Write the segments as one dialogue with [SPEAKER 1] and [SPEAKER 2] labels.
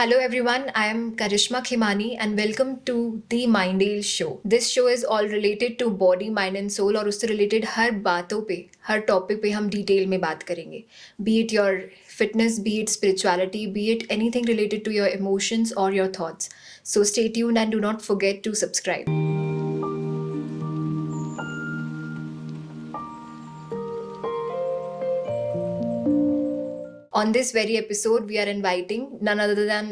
[SPEAKER 1] Hello everyone, I am Karishma Khimani and welcome to the Mindale Show. This show is all related to body, mind and soul और उससे related हर बातों पे, हर topic पे हम detail में बात करेंगे. Be it your fitness, be it spirituality, be it anything related to your emotions or your thoughts. So stay tuned and do not forget to subscribe. On this very episode, we are inviting none other than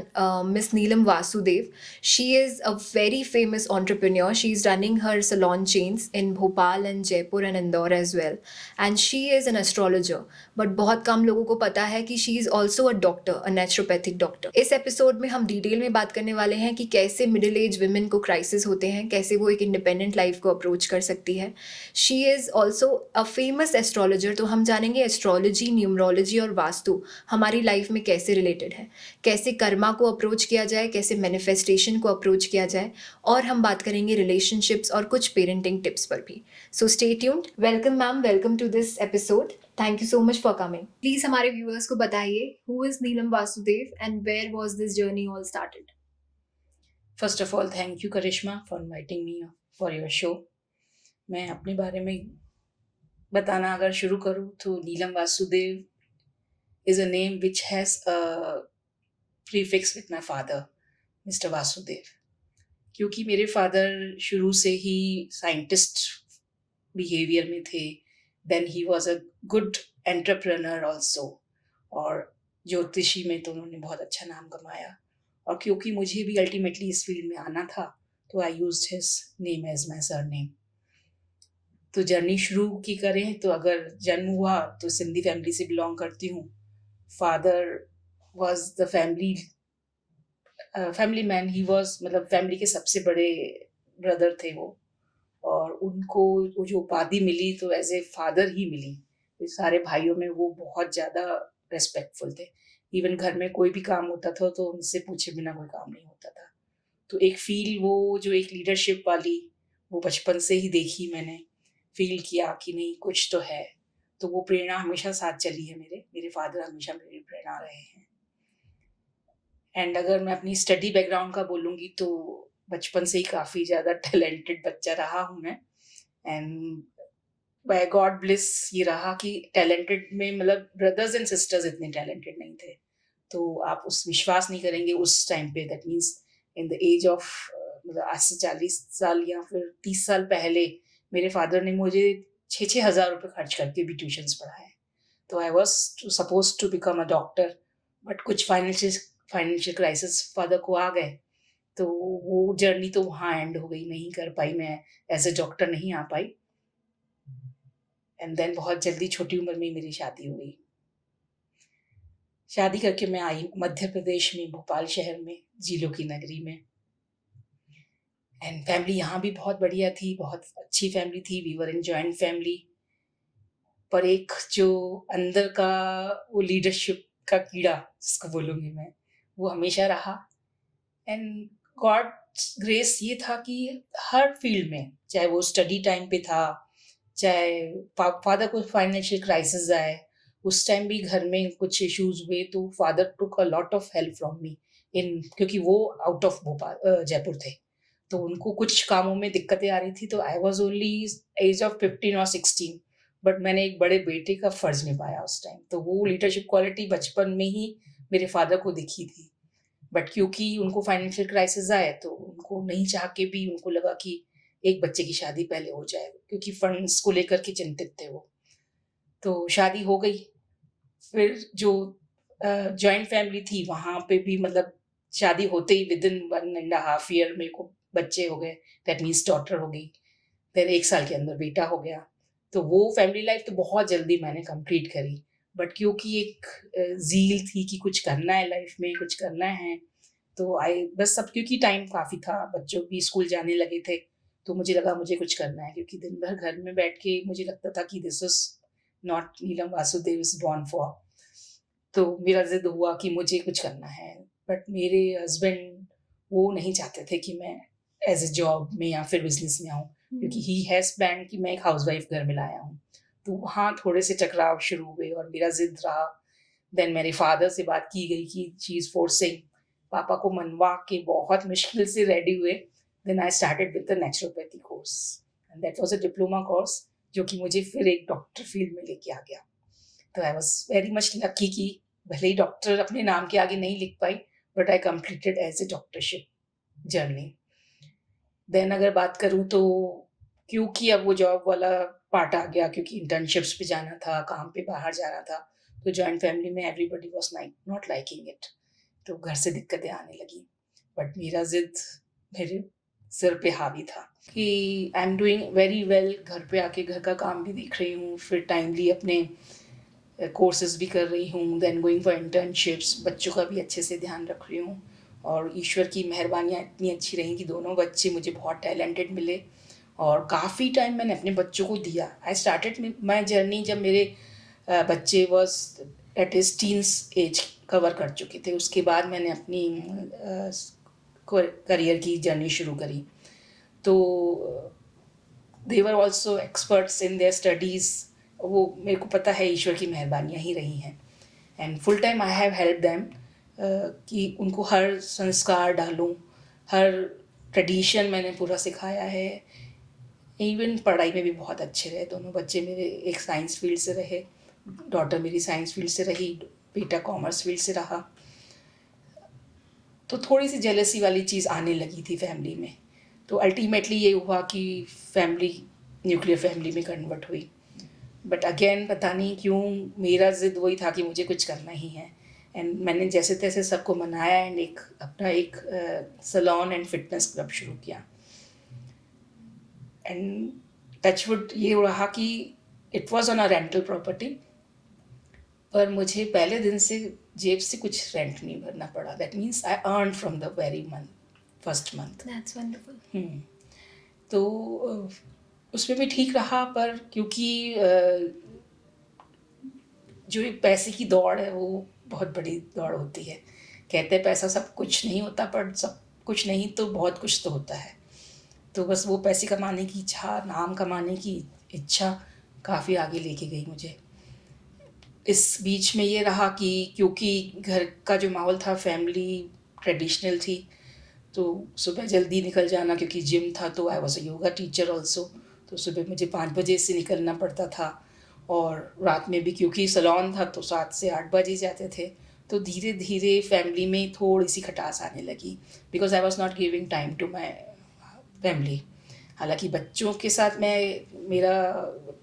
[SPEAKER 1] Miss Neelam Vasudev. She is a very famous entrepreneur. She's running her salon chains in Bhopal and Jaipur and Indore as well. And she is an astrologer. But बहुत कम लोगों को पता है कि she is also a doctor, a naturopathic doctor. इस episode में हम detail में बात करने वाले हैं कि कैसे मिडिल एज वुमेन को क्राइसिस होते हैं, कैसे वो एक इंडिपेंडेंट लाइफ को अप्रोच कर सकती है. She is also a famous astrologer. तो हम जानेंगे एस्ट्रोलॉजी, न्यूमरोलॉजी और वास्तु हमारी लाइफ में कैसे रिलेटेड है, कैसे कर्मा को अप्रोच किया जाए, कैसे मैनिफेस्टेशन को अप्रोच किया जाए, और हम बात करेंगे रिलेशनशिप्स और कुछ पेरेंटिंग टिप्स पर भी. So stay tuned. Welcome ma'am, welcome to this episode. Thank you so much for coming. Please हमारे व्यूअर्स को बताइए who is Neelam Vasudev and where was this journey all started.
[SPEAKER 2] First of all thank you Karishma for inviting me for your show. मैं अपने बारे में बताना अगर शुरू करूँ तो नीलम Vasudev is a name which has a prefix with my father, Mr. Vasudev. क्योंकि मेरे फादर शुरू से ही साइंटिस्ट बिहेवियर में थे. Then he was a good entrepreneur also, और ज्योतिषी में तो उन्होंने बहुत अच्छा नाम कमाया. और क्योंकि मुझे भी अल्टीमेटली इस फील्ड में आना था तो I used his name as my surname. तो जर्नी शुरू की करें तो अगर जन्म हुआ तो सिंधी फैमिली से बिलोंग करती हूँ. Father was the family man. He was मतलब फैमिली के सबसे बड़े ब्रदर थे वो, और उनको वो जो उपाधि मिली तो एज ए फादर ही मिली. सारे भाइयों में वो बहुत ज़्यादा रेस्पेक्टफुल थे. इवन घर में कोई भी काम होता था तो उनसे पूछे बिना कोई काम नहीं होता था. तो एक फील वो जो एक लीडरशिप वाली वो बचपन से ही देखी मैंने. फील किया कि नहीं कुछ तो है. तो वो प्रेरणा हमेशा साथ चली है. मेरे फादर हमेशा मेरी प्रेरणा रहे हैं. एंड अगर मैं अपनी स्टडी बैकग्राउंड का बोलूँगी तो बचपन से ही काफ़ी ज़्यादा टैलेंटेड बच्चा रहा हूँ मैं. एंड बाय गॉड ब्लिस ये रहा कि टैलेंटेड में मतलब ब्रदर्स एंड सिस्टर्स इतने टैलेंटेड नहीं थे. तो आप उस विश्वास नहीं करेंगे उस टाइम पे. That means in the age of मतलब आज से 40 साल या फिर 30 साल पहले मेरे फादर ने मुझे 6,000 रुपये खर्च करके भी ट्यूशन्स पढ़ाए. तो I was suppose to become a doctor, but कुछ फाइनेंशियल क्राइसिस फादर को आ गए. तो वो जर्नी तो वहाँ एंड हो गई. नहीं कर पाई मैं, एज ए डॉक्टर नहीं आ पाई. एंड देन बहुत जल्दी छोटी उम्र में मेरी शादी हो गई. शादी करके मैं आई मध्य प्रदेश में, भोपाल शहर में, झीलों की नगरी में. एंड फैमिली यहाँ भी बहुत बढ़िया थी, बहुत अच्छी फैमिली थी. We were in joint family. पर एक जो अंदर का वो लीडरशिप का कीड़ा जिसको बोलूँगी मैं, वो हमेशा रहा. एंड गॉड ग्रेस ये था कि हर फील्ड में, चाहे वो स्टडी टाइम पे था, चाहे फादर को फाइनेंशियल क्राइसिस आए, उस टाइम भी घर में कुछ इश्यूज हुए तो father took a lot of help from me. इन क्योंकि वो आउट ऑफ भोपाल जयपुर थे तो उनको कुछ कामों में दिक्कतें आ रही थी. तो I was only age of 15 और 16, बट मैंने एक बड़े बेटे का फर्ज निभाया उस टाइम. तो वो लीडरशिप क्वालिटी बचपन में ही मेरे फादर को दिखी थी. बट क्योंकि उनको फाइनेंशियल क्राइसिस आए तो उनको नहीं चाह के भी उनको लगा कि एक बच्चे की शादी पहले हो जाए, क्योंकि फंड्स को लेकर के चिंतित थे वो. तो शादी हो गई. फिर जो जॉइंट फैमिली थी वहाँ पे भी मतलब शादी होते ही विद इन 1.5 ईयर मेरे को बच्चे हो गए. दैट मीन्स डॉटर हो गई. फिर 1 साल के अंदर बेटा हो गया. तो वो फैमिली लाइफ तो बहुत जल्दी मैंने कंप्लीट करी. बट क्योंकि एक ज़ील थी कि कुछ करना है लाइफ में, कुछ करना है, तो आई बस सब क्योंकि टाइम काफ़ी था, बच्चों भी स्कूल जाने लगे थे, तो मुझे लगा मुझे कुछ करना है. क्योंकि दिन भर घर में बैठ के मुझे लगता था कि this is not Neelam Vasudev is born for. तो मेरा ज़िद हुआ कि मुझे कुछ करना है. बट मेरे हस्बैंड वो नहीं चाहते थे कि मैं एज ए जॉब में या फिर बिजनेस में आऊँ, क्योंकि ही हैज़ प्लान कि मैं एक हाउसवाइफ घर में लाया हूँ. तो वहाँ थोड़े से टकराव शुरू हुए और मेरा ज़िद रहा. देन मेरे फादर से बात की गई कि शी इज़ फोर्सिंग. पापा को मनवा के बहुत मुश्किल से रेडी हुए, then I started with the naturopathy course and that was a diploma course जो कि मुझे फिर एक डॉक्टर फील्ड में लेके आ गया। तो I was very much lucky कि भले ही डॉक्टर अपने नाम के आगे नहीं लिख पाई, but I completed as a doctorship journey. Then अगर बात करूँ तो क्योंकि अब वो जॉब वाला पार्ट आ गया, क्योंकि इंटर्नशिप्स पे जाना था, काम पे बाहर जाना था, तो जॉइंट फैमिली में everybody was not liking it, तो घर से दिक्कतें आने लगी। बट मेरा जिद मेरे सिर पे हावी था कि आई एम डूइंग वेरी वेल, घर पे आके घर का काम भी देख रही हूँ, फिर टाइमली अपने कोर्सेज भी कर रही हूँ, देन गोइंग फॉर इंटर्नशिप्स, बच्चों का भी अच्छे से ध्यान रख रही हूँ। और ईश्वर की मेहरबानियाँ इतनी अच्छी रहीं कि दोनों बच्चे मुझे बहुत टैलेंटेड मिले और काफ़ी टाइम मैंने अपने बच्चों को दिया। आई स्टार्टेड माई जर्नी जब मेरे बच्चे was at is teens age cover कर चुके थे, उसके बाद मैंने अपनी करियर की जर्नी शुरू करी। तो they were also experts in their studies, वो मेरे को पता है ईश्वर की मेहरबानियाँ ही रही हैं। And full time I have help them कि उनको हर संस्कार डालूँ, हर ट्रेडिशन मैंने पूरा सिखाया है। इवन पढ़ाई में भी बहुत अच्छे रहे दोनों बच्चे मेरे, एक साइंस फील्ड से रहे, डॉटर मेरी साइंस फील्ड से रही, बेटा कॉमर्स फील्ड से रहा। तो थोड़ी सी जेलसी वाली चीज़ आने लगी थी फैमिली में, तो अल्टीमेटली ये हुआ कि फैमिली न्यूक्लियर फैमिली में कन्वर्ट हुई। बट अगेन पता नहीं क्यों मेरा ज़िद वही था कि मुझे कुछ करना ही है, एंड मैंने जैसे तैसे सबको मनाया एंड एक अपना एक सैलून एंड फिटनेस क्लब शुरू किया। एंड टचवुड ये रहा कि it was on a rental property, पर मुझे पहले दिन से जेब से कुछ रेंट नहीं भरना पड़ा। That means I earn from the very first month.
[SPEAKER 1] That's wonderful.
[SPEAKER 2] तो उसमें भी ठीक रहा, पर क्योंकि जो एक पैसे की दौड़ है वो बहुत बड़ी दौड़ होती है। कहते हैं पैसा सब कुछ नहीं होता, पर सब कुछ नहीं तो बहुत कुछ तो होता है। तो बस वो पैसे कमाने की इच्छा, नाम कमाने की इच्छा काफ़ी आगे लेके गई मुझे। इस बीच में ये रहा कि क्योंकि घर का जो माहौल था, फैमिली ट्रेडिशनल थी, तो सुबह जल्दी निकल जाना, क्योंकि जिम था, तो I was a yoga teacher also, तो सुबह मुझे 5 बजे से निकलना पड़ता था। और रात में भी क्योंकि सैलून था तो 7 से 8 बजे जाते थे। तो धीरे धीरे फैमिली में थोड़ी सी खटास आने लगी, because I was not giving time to my family. हालांकि बच्चों के साथ मेरा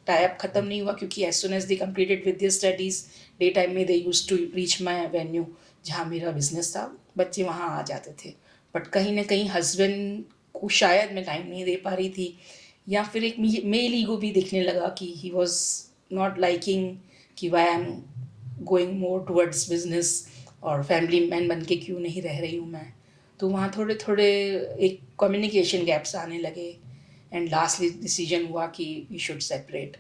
[SPEAKER 2] टाइप ख़त्म नहीं हुआ, क्योंकि as soon as they completed with their studies, day time में they used to reach my venue जहाँ मेरा बिजनेस था, बच्चे वहाँ आ जाते थे। बट कहीं ना कहीं हस्बैंड को शायद मैं टाइम नहीं दे पा रही थी, या फिर एक मेल ईगो भी दिखने लगा कि ही वॉज नॉट लाइकिंग कि why I am going more towards business, और फैमिली मैन बन के क्यों नहीं रह रही हूँ मैं। तो वहाँ थोड़े थोड़े एक कम्युनिकेशन गैप्स आने लगे, एंड लास्टली डिसीजन हुआ कि we should separate.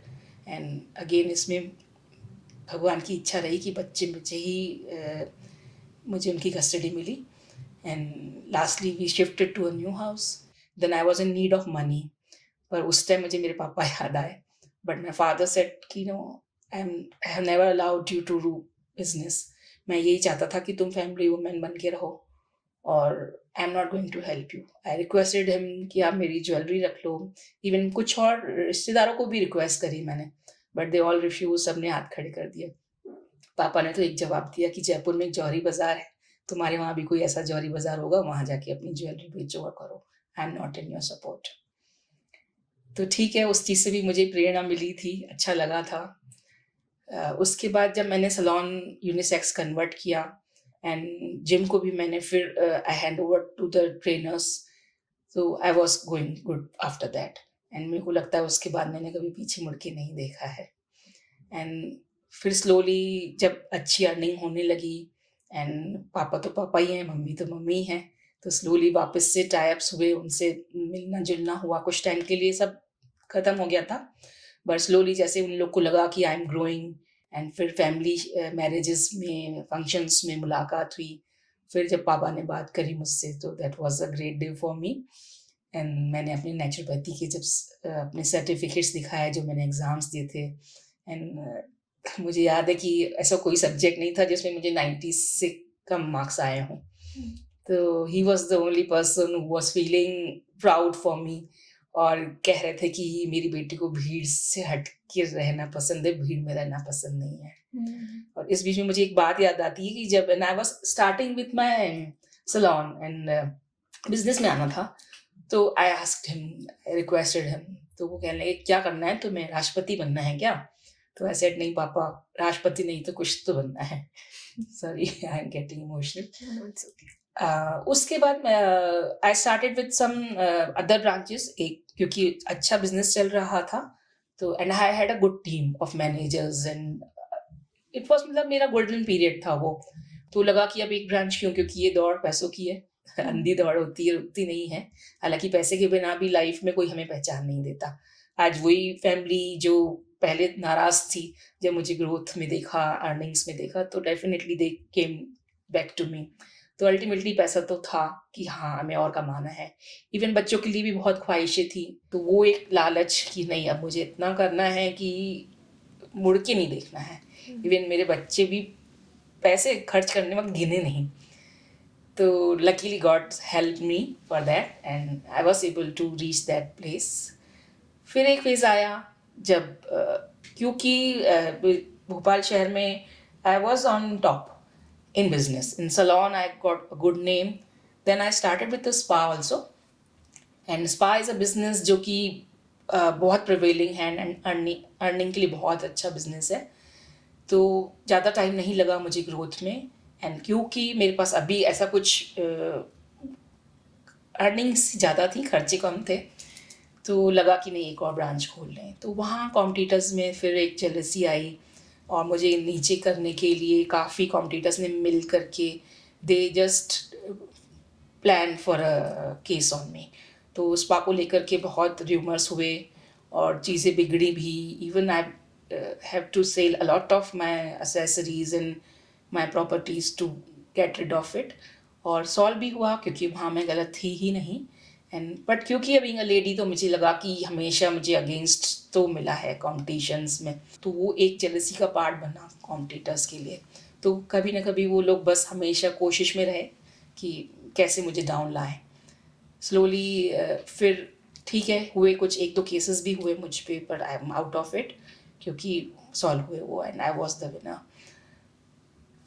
[SPEAKER 2] And again इसमें भगवान की इच्छा रही कि बच्चे मुझे ही मुझे उनकी कस्टडी मिली, and lastly we shifted to a new house. Then I was in need of money, पर उस टाइम मुझे मेरे पापा याद आए, बट माई फादर सेड कि no, I have never allowed you to do business. मैं यही चाहता था कि तुम फैमिली वुमेन बन के रहो, और I am not going to help you. I requested him कि आप मेरी ज्वेलरी रख लो, इवन कुछ और रिश्तेदारों को भी रिक्वेस्ट करी मैंने, बट दे ऑल रिफ्यूज, सबने हाथ खड़े कर दिए। पापा ने तो एक जवाब दिया कि जयपुर में एक जौहरी बाजार है, तुम्हारे वहाँ भी कोई ऐसा जौहरी बाजार होगा, वहाँ जाके अपनी ज्वेलरी बेचो और करो, आई am not in your support. तो ठीक है, उस चीज़ से भी मुझे प्रेरणा मिली थी, अच्छा लगा था। उसके बाद जब मैंने सैलून यूनिसेक्स कन्वर्ट किया, एंड जिम को भी मैंने फिर I hand over to the trainers, तो I was going good after that. And मेरे को लगता है उसके बाद मैंने कभी पीछे मुड़ के नहीं देखा है। एंड फिर स्लोली जब अच्छी अर्निंग होने लगी, एंड पापा तो पापा ही हैं, मम्मी तो मम्मी हैं, तो स्लोली वापस से टाइप्स हुए, उनसे मिलना जुलना हुआ। कुछ टाइम के लिए सब ख़त्म हो गया था, बट स्लोली जैसे उन लोग को लगा कि आई एम ग्रोइंग, एंड फिर फैमिली मैरिजेस में, फंक्शंस में मुलाकात हुई। फिर जब पापा ने बात करी मुझसे, तो that was a great day for me. And मैंने अपने नेचुरोपैथी के जब अपने सर्टिफिकेट्स दिखाए जो मैंने एग्ज़ाम्स दिए थे, एंड मुझे याद है कि ऐसा कोई सब्जेक्ट नहीं था जिसमें मुझे 90 से कम मार्क्स आए हों। तो he was the only person who was feeling proud for me, और कह रहे थे कि मेरी बेटी को भीड़ से हट के रहना पसंद है, भीड़ में रहना पसंद नहीं है। और इस बीच में मुझे एक बात याद आती है कि जब I was starting with my salon and business में आना था, तो I asked him, requested him, तो वो कहने लगे क्या करना है तुम्हें, राष्ट्रपति बनना है क्या? तो आई सेड नहीं पापा, राष्ट्रपति नहीं तो कुछ तो बनना है। Sorry, I am getting emotional. उसके बाद I started with some other branches, एक क्योंकि अच्छा बिजनेस चल रहा था, तो and I had a good team of managers and it was, मतलब मेरा गोल्डन पीरियड था वो। तो लगा कि अब एक ब्रांच क्यों, क्योंकि ये दौड़ पैसों की है, अंधी दौड़ होती है, रुकती नहीं है। हालांकि पैसे के बिना भी लाइफ में कोई हमें पहचान नहीं देता। आज वही फैमिली जो पहले नाराज थी, जब मुझे ग्रोथ में देखा, अर्निंग्स में देखा, तो definitely they came back to me. तो अल्टीमेटली पैसा तो था कि हाँ हमें और कमाना है। इवन बच्चों के लिए भी बहुत ख्वाहिशें थी, तो वो एक लालच कि नहीं अब मुझे इतना करना है कि मुड़ के नहीं देखना है। इवन मेरे बच्चे भी पैसे खर्च करने वक्त गिने नहीं। तो luckily God help me for that and I was able to reach that place. फिर एक फेज़ आया जब क्योंकि भोपाल शहर में I was on top in business. In salon, I got a good name. Then I started with the spa also. And spa is a business जो कि बहुत प्रिवेलिंग है एंड अर्निंग के लिए बहुत अच्छा बिजनेस है। तो ज़्यादा टाइम नहीं लगा मुझे ग्रोथ में, एंड क्योंकि मेरे पास अभी ऐसा कुछ अर्निंग्स ज़्यादा थी, खर्चे कम थे, तो लगा कि नहीं एक और ब्रांच खोल लें। तो वहाँ कॉम्पिटिटर्स में फिर एक जेलसी आई और मुझे नीचे करने के लिए काफ़ी कॉम्पिटिटर्स ने मिल करके they just plan for a case on me. तो स्पा को लेकर के बहुत र्यूमर्स हुए और चीज़ें बिगड़ी भी। Even I have to sell a lot of my accessories and my properties to get rid of it, और सॉल्व भी हुआ क्योंकि वहाँ मैं गलत थी ही नहीं। एंड बट क्योंकि बीइंग अ लेडी तो मुझे लगा कि हमेशा मुझे अगेंस्ट तो मिला है कॉम्पिटिशन्स में, तो वो एक जेलसी का पार्ट बना कॉम्पिटिटर्स के लिए। तो कभी ना कभी वो लोग बस हमेशा कोशिश में रहे कि कैसे मुझे डाउन लाएं। स्लोली फिर ठीक है, हुए कुछ एक दो केसेस भी हुए मुझ पे, but I am out of it क्योंकि सॉल्व हुए वो and I was the winner.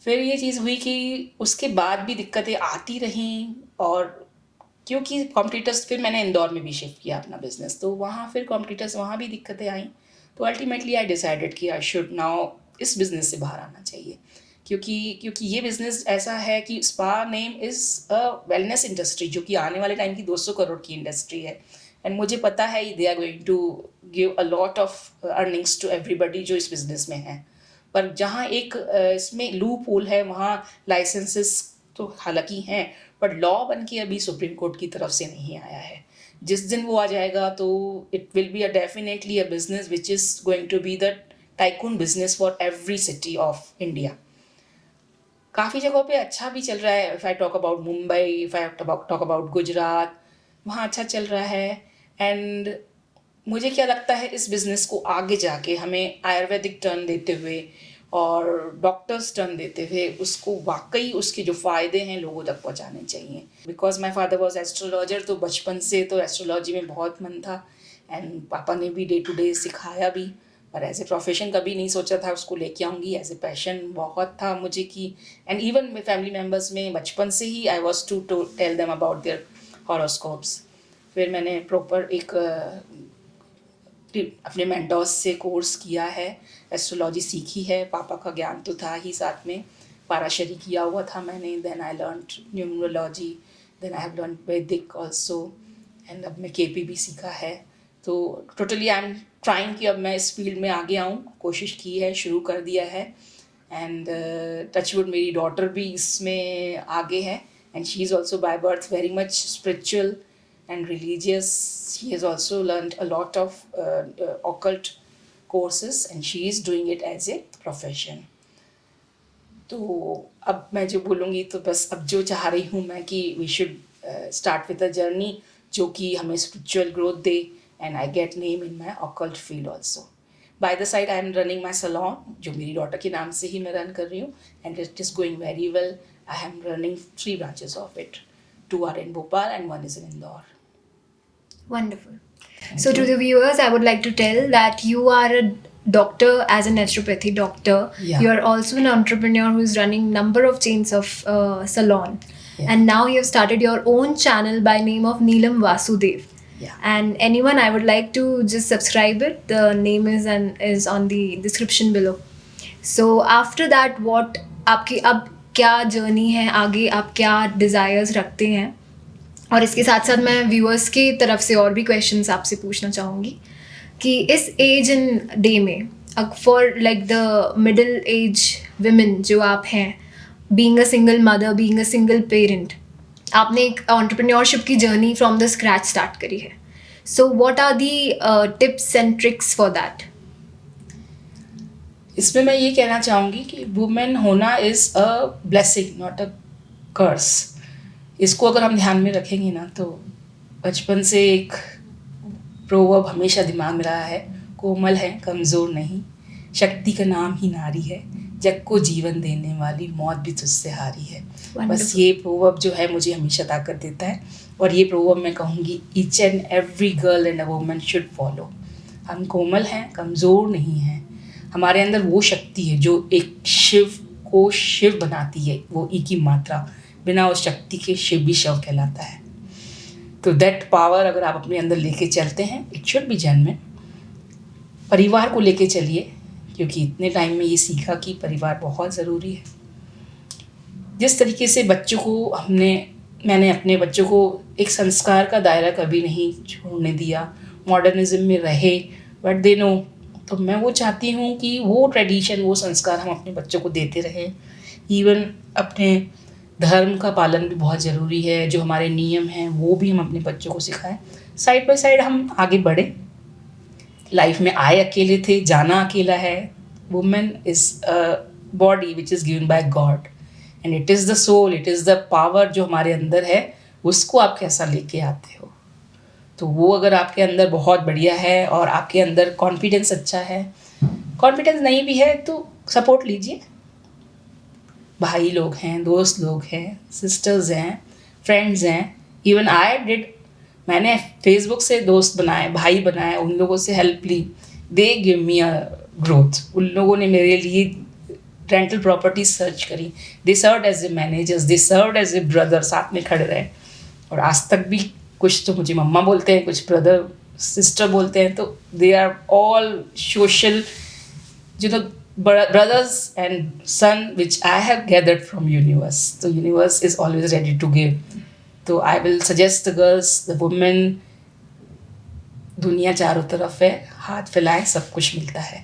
[SPEAKER 2] फिर ये चीज़ हुई कि उसके बाद भी दिक्कतें आती रहीं, और क्योंकि कॉम्पिटिटर्स, फिर मैंने इंदौर में भी शिफ्ट किया अपना बिजनेस, तो वहाँ फिर कॉम्पिटिटर्स, वहाँ भी दिक्कतें आई। तो अल्टीमेटली आई डिसाइडेड कि आई शुड नाउ इस बिज़नेस से बाहर आना चाहिए, क्योंकि ये बिज़नेस ऐसा है कि spa name is a wellness industry, जो कि आने वाले टाइम की 200 करोड़ की इंडस्ट्री है। एंड मुझे पता है they are going to give a lot of earnings to everybody जो इस बिज़नेस में है। पर जहाँ एक इसमें लूप होल है, वहाँ लाइसेंसेस तो हालांकि हैं, बट लॉ बन के अभी सुप्रीम कोर्ट की तरफ से नहीं आया है। जिस दिन वो आ जाएगा तो it will be a definitely a business which is going to be the tycoon business for every city of India. काफ़ी जगहों पे अच्छा भी चल रहा है। If I talk about Mumbai, if I talk about Gujarat, वहाँ अच्छा चल रहा है। एंड मुझे क्या लगता है, इस बिज़नेस को आगे जाके हमें आयुर्वेदिक टर्न देते हुए और डॉक्टर्स टर्न देते हुए उसको वाकई उसके जो फ़ायदे हैं लोगों तक पहुंचाने चाहिए। Because my father was astrologer, तो बचपन से तो एस्ट्रोलॉजी में बहुत मन था, एंड पापा ने भी डे टू डे सिखाया भी, पर एज ए प्रोफेशन कभी नहीं सोचा था उसको लेके आऊँगी। एज ए पैशन बहुत था मुझे कि, एंड इवन मेरे फैमिली मेम्बर्स में बचपन से ही I was to tell them about their horoscopes. फिर मैंने प्रॉपर एक अपने मेंटोर्स से कोर्स किया है, एस्ट्रोलॉजी सीखी है, पापा का ज्ञान तो था ही साथ में, पाराशरी किया हुआ था मैंने। Then I learned numerology, then I have learn Vedic also, and अब मैं केपी भी सीखा है। तो टोटली आई एम ट्राइंग कि अब मैं इस फील्ड में आगे आऊँ, कोशिश की है, शुरू कर दिया है। एंड टचवुड मेरी डॉटर भी इसमें आगे है, and she is also by birth very much spiritual and religious. She has also learned a lot of occult courses and she is doing it as a profession. तो अब मैं जो बोलूँगी तो बस अब जो चाह रही हूँ मैं कि we should start with a journey जो कि हमें स्पिरिचुअल ग्रोथ दे, and I get name in my occult field also. By the side I am running my salon, जो मेरी डॉटर के नाम से ही मैं रन कर रही हूँ, and it is going very well. I am running 3 branches of it. 2 are in Bhopal and 1 is in Indore.
[SPEAKER 1] Wonderful. So to the viewers, I would like to tell that you are a doctor as a naturopathy doctor.
[SPEAKER 2] Yeah.
[SPEAKER 1] You are also an entrepreneur who is running number of chains of salon.
[SPEAKER 2] Yeah.
[SPEAKER 1] And now you have started your own channel by name of Neelam Vasudev.
[SPEAKER 2] Yeah.
[SPEAKER 1] And anyone, I would like to just subscribe it. The name is on the description below. So after that, what आपकी अब क्या journey है आगे, आप क्या desires रखते हैं? और इसके साथ साथ मैं व्यूअर्स की तरफ से और भी क्वेश्चंस आपसे पूछना चाहूँगी कि इस एज इन डे में for like the middle age women जो आप हैं, being a single mother, being a single parent, आपने एक एंटरप्रेन्योरशिप की journey from the scratch start करी है. So what are the tips and tricks for that?
[SPEAKER 2] इसमें मैं ये कहना चाहूँगी कि वुमेन होना is a blessing, not a curse. इसको अगर हम ध्यान में रखेंगे ना, तो बचपन से एक प्रोवर्ब हमेशा दिमाग में रहा है, कोमल है कमज़ोर नहीं, शक्ति का नाम ही नारी है, जग को जीवन देने वाली मौत भी तुझसे हारी है. बस ये प्रोवर्ब जो है मुझे हमेशा ताकत देता है, और ये प्रोवर्ब मैं कहूँगी each and every girl and a woman should follow. हम कोमल हैं, कमज़ोर नहीं हैं. हमारे अंदर वो शक्ति है जो एक शिव को शिव बनाती है, वो ई की मात्रा. बिना उस शक्ति के शिव भी शव कहलाता है. तो दैट पावर अगर आप अपने अंदर लेके चलते हैं, इट शुड बी जेन्युइन. परिवार को लेके चलिए, क्योंकि इतने टाइम में ये सीखा कि परिवार बहुत ज़रूरी है. जिस तरीके से बच्चों को मैंने अपने बच्चों को एक संस्कार का दायरा कभी नहीं छोड़ने दिया, मॉडर्निज्म में रहे, बट दे नो. तो मैं वो चाहती हूँ कि वो ट्रेडिशन, वो संस्कार हम अपने बच्चों को देते रहें. इवन अपने धर्म का पालन भी बहुत ज़रूरी है. जो हमारे नियम हैं वो भी हम अपने बच्चों को सिखाएं. साइड बाय साइड हम आगे बढ़े. लाइफ में आए अकेले थे, जाना अकेला है. Women is a body which is given by God, and it is the soul, it is the power जो हमारे अंदर है. उसको आप कैसा लेके आते हो, तो वो अगर आपके अंदर बहुत बढ़िया है और आपके अंदर कॉन्फिडेंस अच्छा है. कॉन्फिडेंस नहीं भी है तो सपोर्ट लीजिए. भाई लोग हैं, दोस्त लोग हैं, सिस्टर्स हैं, फ्रेंड्स हैं. इवन आई डिड, मैंने फेसबुक से दोस्त बनाए, भाई बनाए, उन लोगों से हेल्प ली. They give me a growth. उन लोगों ने मेरे लिए रेंटल प्रॉपर्टी सर्च करी. They served as a managers, they served as a brother, साथ में खड़े रहे. और आज तक भी कुछ तो मुझे मम्मा बोलते हैं, कुछ ब्रदर सिस्टर बोलते हैं. तो they are all social, you know, brothers and son which I have gathered from universe. So universe is always ready to give. So I will suggest the girls, the women, दुनिया चारों तरफ है, हाथ फैलाएं, सब कुछ मिलता है.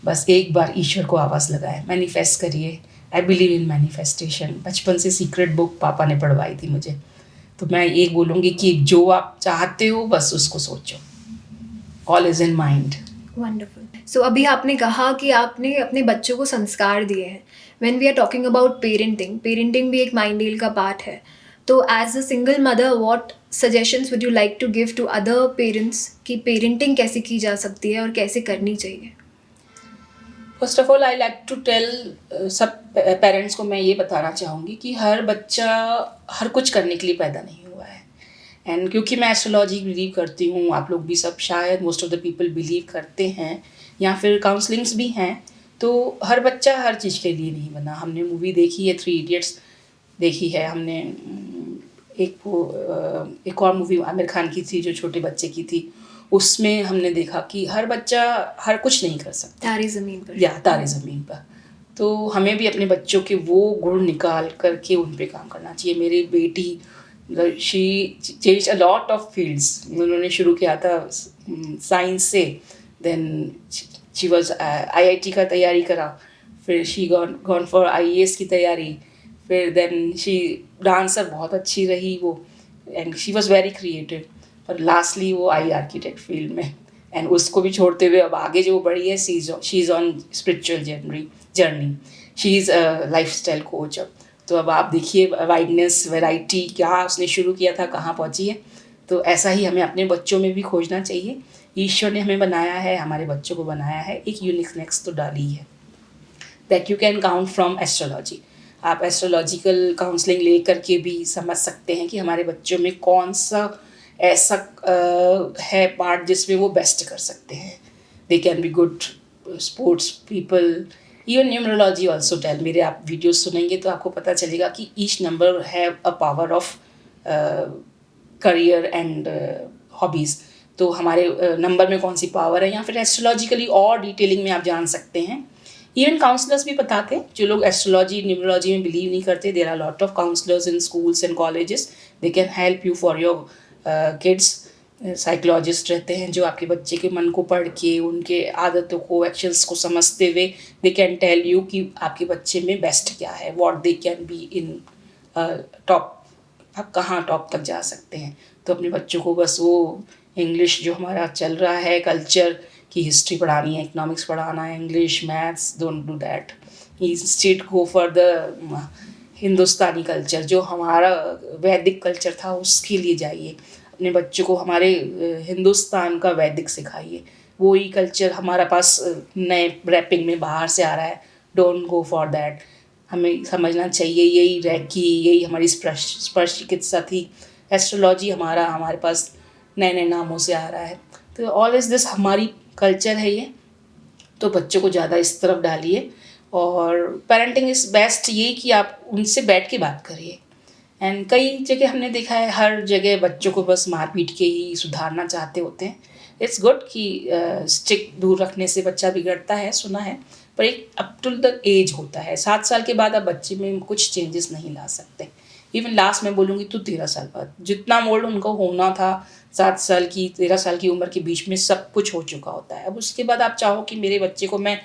[SPEAKER 2] बस एक बार ईश्वर को आवाज़ लगाएं, मैनिफेस्ट करिए. I believe in manifestation. बचपन से सीक्रेट बुक पापा ने पढ़वाई थी मुझे. तो मैं ये बोलूँगी कि जो आप चाहते हो बस उसको सोचो. All is in mind.
[SPEAKER 1] Wonderful. So अभी आपने कहा कि आपने अपने बच्चों को संस्कार दिए हैं. When we are talking about parenting भी एक माइंडेल का पार्ट है. तो as a single mother, what suggestions would you like to give to other parents कि पेरेंटिंग कैसे की जा सकती है और कैसे करनी चाहिए?
[SPEAKER 2] First of all I like to tell सब पेरेंट्स को मैं ये बताना चाहूँगी कि हर बच्चा हर कुछ करने के लिए पैदा नहीं हुआ है. एंड क्योंकि मैं एस्ट्रोलॉजी बिलीव करती हूँ, आप लोग भी सब शायद most of the people believe करते हैं, या फिर काउंसलिंग्स भी हैं. तो हर बच्चा हर चीज़ के लिए नहीं बना. हमने मूवी देखी है, 3 इडियट्स देखी है हमने. एक और मूवी आमिर खान की थी जो छोटे बच्चे की थी. उसमें हमने देखा कि हर बच्चा हर कुछ नहीं कर सकता.
[SPEAKER 1] तारे ज़मीन पर.
[SPEAKER 2] या तारे ज़मीन पर. तो हमें भी अपने बच्चों के वो गुण निकाल करके उन पे काम करना चाहिए. मेरी बेटी, she change a lot of fields. उन्होंने शुरू किया था साइंस से, देन शी वॉज IIT का तैयारी करा, फिर शी गॉन फॉर IAS की तैयारी, फिर देन शी डांसर बहुत अच्छी रही वो, and she was very creative. पर लास्टली वो आई आर्किटेक्ट फील्ड में, एंड उसको भी छोड़ते हुए अब आगे जो बढ़ी है, she is on spiritual journey. She is a life style coach. तो अब आप देखिए वाइडनेस, वैरायटी, क्या उसने शुरू किया था, कहाँ पहुँची है. तो ऐसा ही हमें अपने बच्चों में भी खोजना चाहिए. ईश्वर ने हमें बनाया है, हमारे बच्चों को बनाया है, एक यूनिकनेस तो डाली है. That you can count from astrology. आप एस्ट्रोलॉजिकल काउंसलिंग ले करके भी समझ सकते हैं कि हमारे बच्चों में कौन सा ऐसा है पार्ट जिसमें वो बेस्ट कर सकते हैं. They can be good sports people. Even numerology also tell. मेरे आप वीडियोस सुनेंगे तो आपको पता चलेगा कि each number have a power of career and hobbies. तो हमारे नंबर में कौन सी पावर है, या फिर एस्ट्रोलॉजिकली और डिटेलिंग में आप जान सकते हैं. इवन काउंसलर्स भी बताते हैं. जो लोग एस्ट्रोलॉजी न्यूमरोलॉजी में बिलीव नहीं करते, there are lot of counsellors in schools and colleges. They can help you for your kids. Psychologist रहते हैं जो आपके बच्चे के मन को पढ़ के उनके आदतों को, एक्शंस को समझते हुए दे कैन टेल यू कि आपके बच्चे में बेस्ट क्या है, what they can be in top. आप कहाँ टॉप तक जा सकते हैं. तो अपने बच्चों को बस वो इंग्लिश जो हमारा चल रहा है, कल्चर की हिस्ट्री पढ़ानी है, इकोनॉमिक्स पढ़ाना है, English maths, don't do that. Instead go for the Hindustani culture, जो हमारा वैदिक कल्चर था उसके लिए जाइए. अपने बच्चों को हमारे हिंदुस्तान का वैदिक सिखाइए. वही कल्चर हमारा पास नए रैपिंग में बाहर से आ रहा है. Don't go for that. हमें समझना चाहिए यही रैकी, यही हमारी स्पर्श चिकित्सा थी. एस्ट्रोलॉजी हमारे पास नए नए नामों से आ रहा है. तो ऑल इज़ दिस हमारी कल्चर है ये. तो बच्चों को ज़्यादा इस तरफ डालिए. और पेरेंटिंग इज़ बेस्ट ये कि आप उनसे बैठ के बात करिए. एंड कई जगह हमने देखा है, हर जगह बच्चों को बस मार पीट के ही सुधारना चाहते होते हैं. इट्स गुड कि स्टिक दूर रखने से बच्चा बिगड़ता है, सुना है. पर एक अप टू द एज होता है. 7 साल के बाद आप बच्चे में कुछ चेंजेस नहीं ला सकते. इवन लास्ट में बोलूँगी तो 13 साल बाद, जितना मोल्ड उनको होना था 7 साल की 13 साल की उम्र के बीच में सब कुछ हो चुका होता है. अब उसके बाद आप चाहो कि मेरे बच्चे को मैं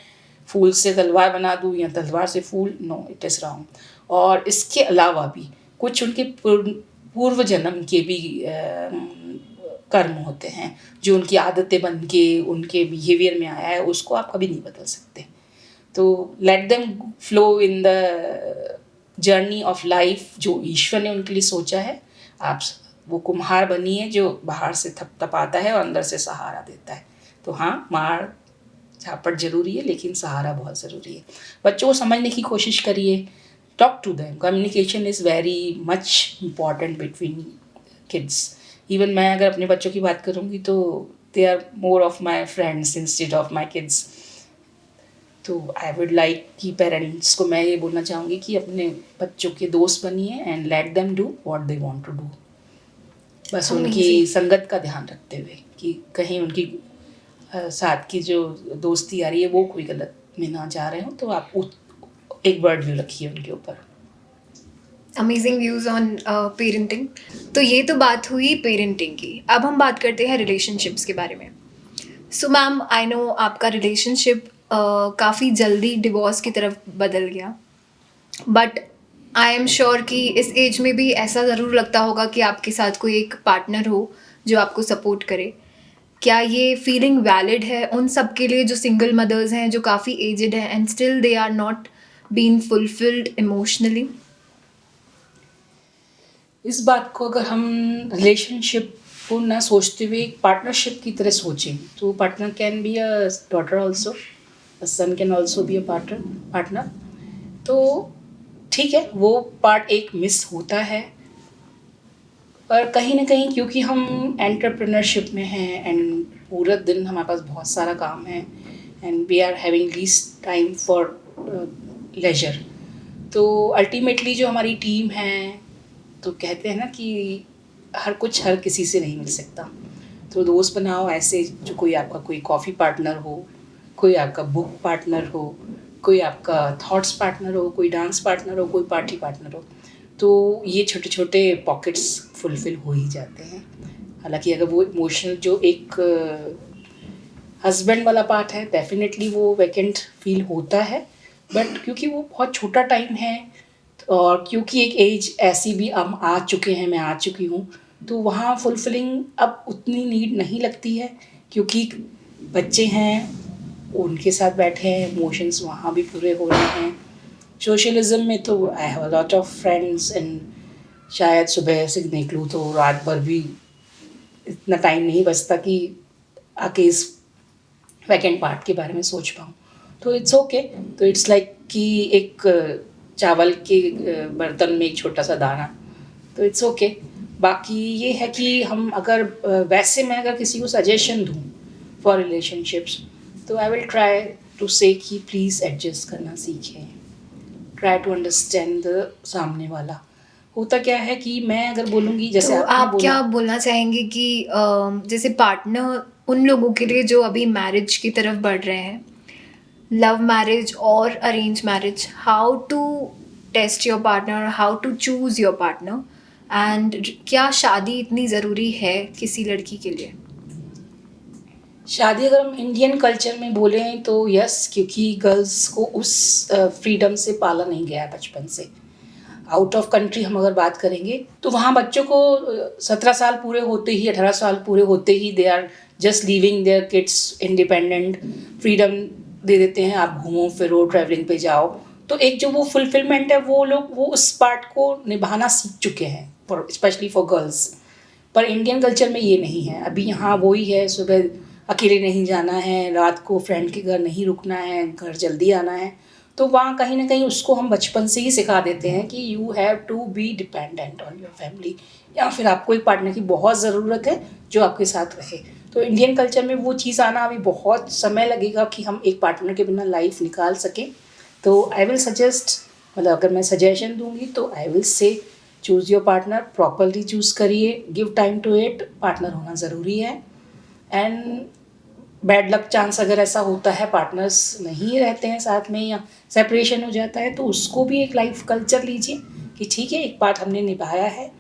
[SPEAKER 2] फूल से तलवार बना दूँ या तलवार से फूल, नो, इट इज़ रॉन्ग. और इसके अलावा भी कुछ उनके पूर्व जन्म के भी कर्म होते हैं जो उनकी आदतें बन के उनके बिहेवियर में आया है, उसको आप कभी नहीं बदल सकते. तो let them flow in the journey of life जो ईश्वर ने उनके लिए सोचा है. आप वो कुम्हार बनिए जो बाहर से थपथपाता है और अंदर से सहारा देता है. तो हाँ, मार झापट ज़रूरी है लेकिन सहारा बहुत ज़रूरी है. बच्चों को समझने की कोशिश करिए. Talk to them. Communication is very much important between kids. Even मैं अगर अपने बच्चों की बात करूँगी तो they are more of my friends instead of my kids. तो आई वुड लाइक कि पेरेंट्स को मैं ये बोलना चाहूँगी कि अपने बच्चों के दोस्त बनिए and let them do what they want to do. बस उनकी
[SPEAKER 1] Amazing.
[SPEAKER 2] संगत का ध्यान रखते हुए कि कहीं उनकी साथ की जो दोस्ती आ रही है वो कोई गलत में ना जा रहे हो. तो आप एक बर्ड व्यू रखिए उनके ऊपर.
[SPEAKER 1] Amazing views on parenting. तो ये तो बात हुई पेरेंटिंग की. अब हम बात करते हैं रिलेशनशिप्स के बारे में. सो मैम, आई नो आपका रिलेशनशिप काफ़ी जल्दी डिवोर्स की तरफ बदल गया, बट आई एम श्योर कि इस एज में भी ऐसा ज़रूर लगता होगा कि आपके साथ कोई एक पार्टनर हो जो आपको सपोर्ट करे. क्या ये फीलिंग वैलिड है उन सब के लिए जो सिंगल मदर्स हैं, जो काफ़ी एजड हैं and still they are not being fulfilled emotionally?
[SPEAKER 2] इस बात को अगर हम रिलेशनशिप को ना सोचते हुए एक पार्टनरशिप की तरह सोचें तो partner can be a daughter also, a son can also be a partner. तो ठीक है, वो पार्ट एक मिस होता है. पर कहीं ना कहीं क्योंकि हम एंटरप्रेन्योरशिप में हैं एंड पूरा दिन हमारे पास बहुत सारा काम है and we are having least time for leisure. तो अल्टीमेटली जो हमारी टीम है, तो कहते हैं ना कि हर कुछ हर किसी से नहीं मिल सकता. तो दोस्त बनाओ ऐसे जो कोई आपका कोई कॉफ़ी पार्टनर हो, कोई आपका बुक पार्टनर हो, कोई आपका थॉट्स पार्टनर हो, कोई डांस पार्टनर हो, कोई पार्टी पार्टनर हो. तो ये छोटे छोटे पॉकेट्स फुलफिल हो ही जाते हैं. हालांकि अगर वो इमोशनल जो एक हस्बैंड वाला पार्ट है डेफिनेटली वो वैकेंट फील होता है. बट क्योंकि वो बहुत छोटा टाइम है और क्योंकि एक एज ऐसी भी हम आ चुके हैं, मैं आ चुकी हूँ, तो वहाँ फुलफिलिंग अब उतनी नीड नहीं लगती है क्योंकि बच्चे हैं, उनके साथ बैठे हैं, इमोशंस वहाँ भी पूरे हो रहे हैं. सोशलिज्म में तो I have a lot of friends and शायद सुबह से निकलूँ तो रात भर भी इतना टाइम नहीं बचता कि आके इस वैकेंट पार्ट के बारे में सोच पाऊँ. तो इट्स ओके. तो इट्स लाइक कि एक चावल के बर्तन में एक छोटा सा दाना, तो इट्स ओके। बाकी ये है कि हम अगर वैसे मैं अगर किसी को सजेशन दूँ फॉर रिलेशनशिप्स, तो आई विल ट्राई टू से कि प्लीज़ एडजस्ट करना सीखें, ट्राई टू अंडरस्टैंड द सामने वाला। होता क्या है कि मैं अगर बोलूँगी, जैसे
[SPEAKER 1] तो
[SPEAKER 2] आपने
[SPEAKER 1] आप
[SPEAKER 2] बोला,
[SPEAKER 1] क्या बोलना चाहेंगे कि जैसे पार्टनर उन लोगों के लिए जो अभी मैरिज की तरफ बढ़ रहे हैं, लव मैरिज और arrange marriage, how to test your partner, how to choose your partner, and क्या शादी इतनी ज़रूरी है किसी लड़की के लिए?
[SPEAKER 2] शादी अगर हम इंडियन कल्चर में बोलें तो यस, क्योंकि गर्ल्स को उस फ्रीडम से पाला नहीं गया है बचपन से। आउट ऑफ कंट्री हम अगर बात करेंगे तो वहाँ बच्चों को 17 साल पूरे होते ही, 18 साल पूरे होते ही they are just leaving their kids independent, freedom दे देते हैं, आप घूमो फिरो, ट्रैवलिंग पे जाओ। तो एक जो वो फुलफिलमेंट है, वो लोग वो उस पार्ट को निभाना सीख चुके हैं, फॉर स्पेशली फॉर गर्ल्स। पर इंडियन कल्चर में ये नहीं है। अभी यहाँ वही है, सुबह अकेले नहीं जाना है, रात को फ्रेंड के घर नहीं रुकना है, घर जल्दी आना है। तो वहाँ कहीं ना कहीं उसको हम बचपन से ही सिखा देते हैं कि you have to be dependent on your family, या फिर आपको एक पार्टनर की बहुत ज़रूरत है जो आपके साथ रहे। तो इंडियन कल्चर में वो चीज़ आना अभी बहुत समय लगेगा कि हम एक पार्टनर के बिना लाइफ निकाल सकें। तो आई विल सजेस्ट, मतलब अगर मैं सजेशन दूंगी तो I will say choose your partner, properly choose करिए, give time to it, partner होना ज़रूरी है। एंड बैड लक चांस अगर ऐसा होता है, पार्टनर्स नहीं रहते हैं साथ में या सेपरेशन हो जाता है, तो उसको भी एक लाइफ कल्चर लीजिए कि ठीक है, एक पार्ट हमने निभाया है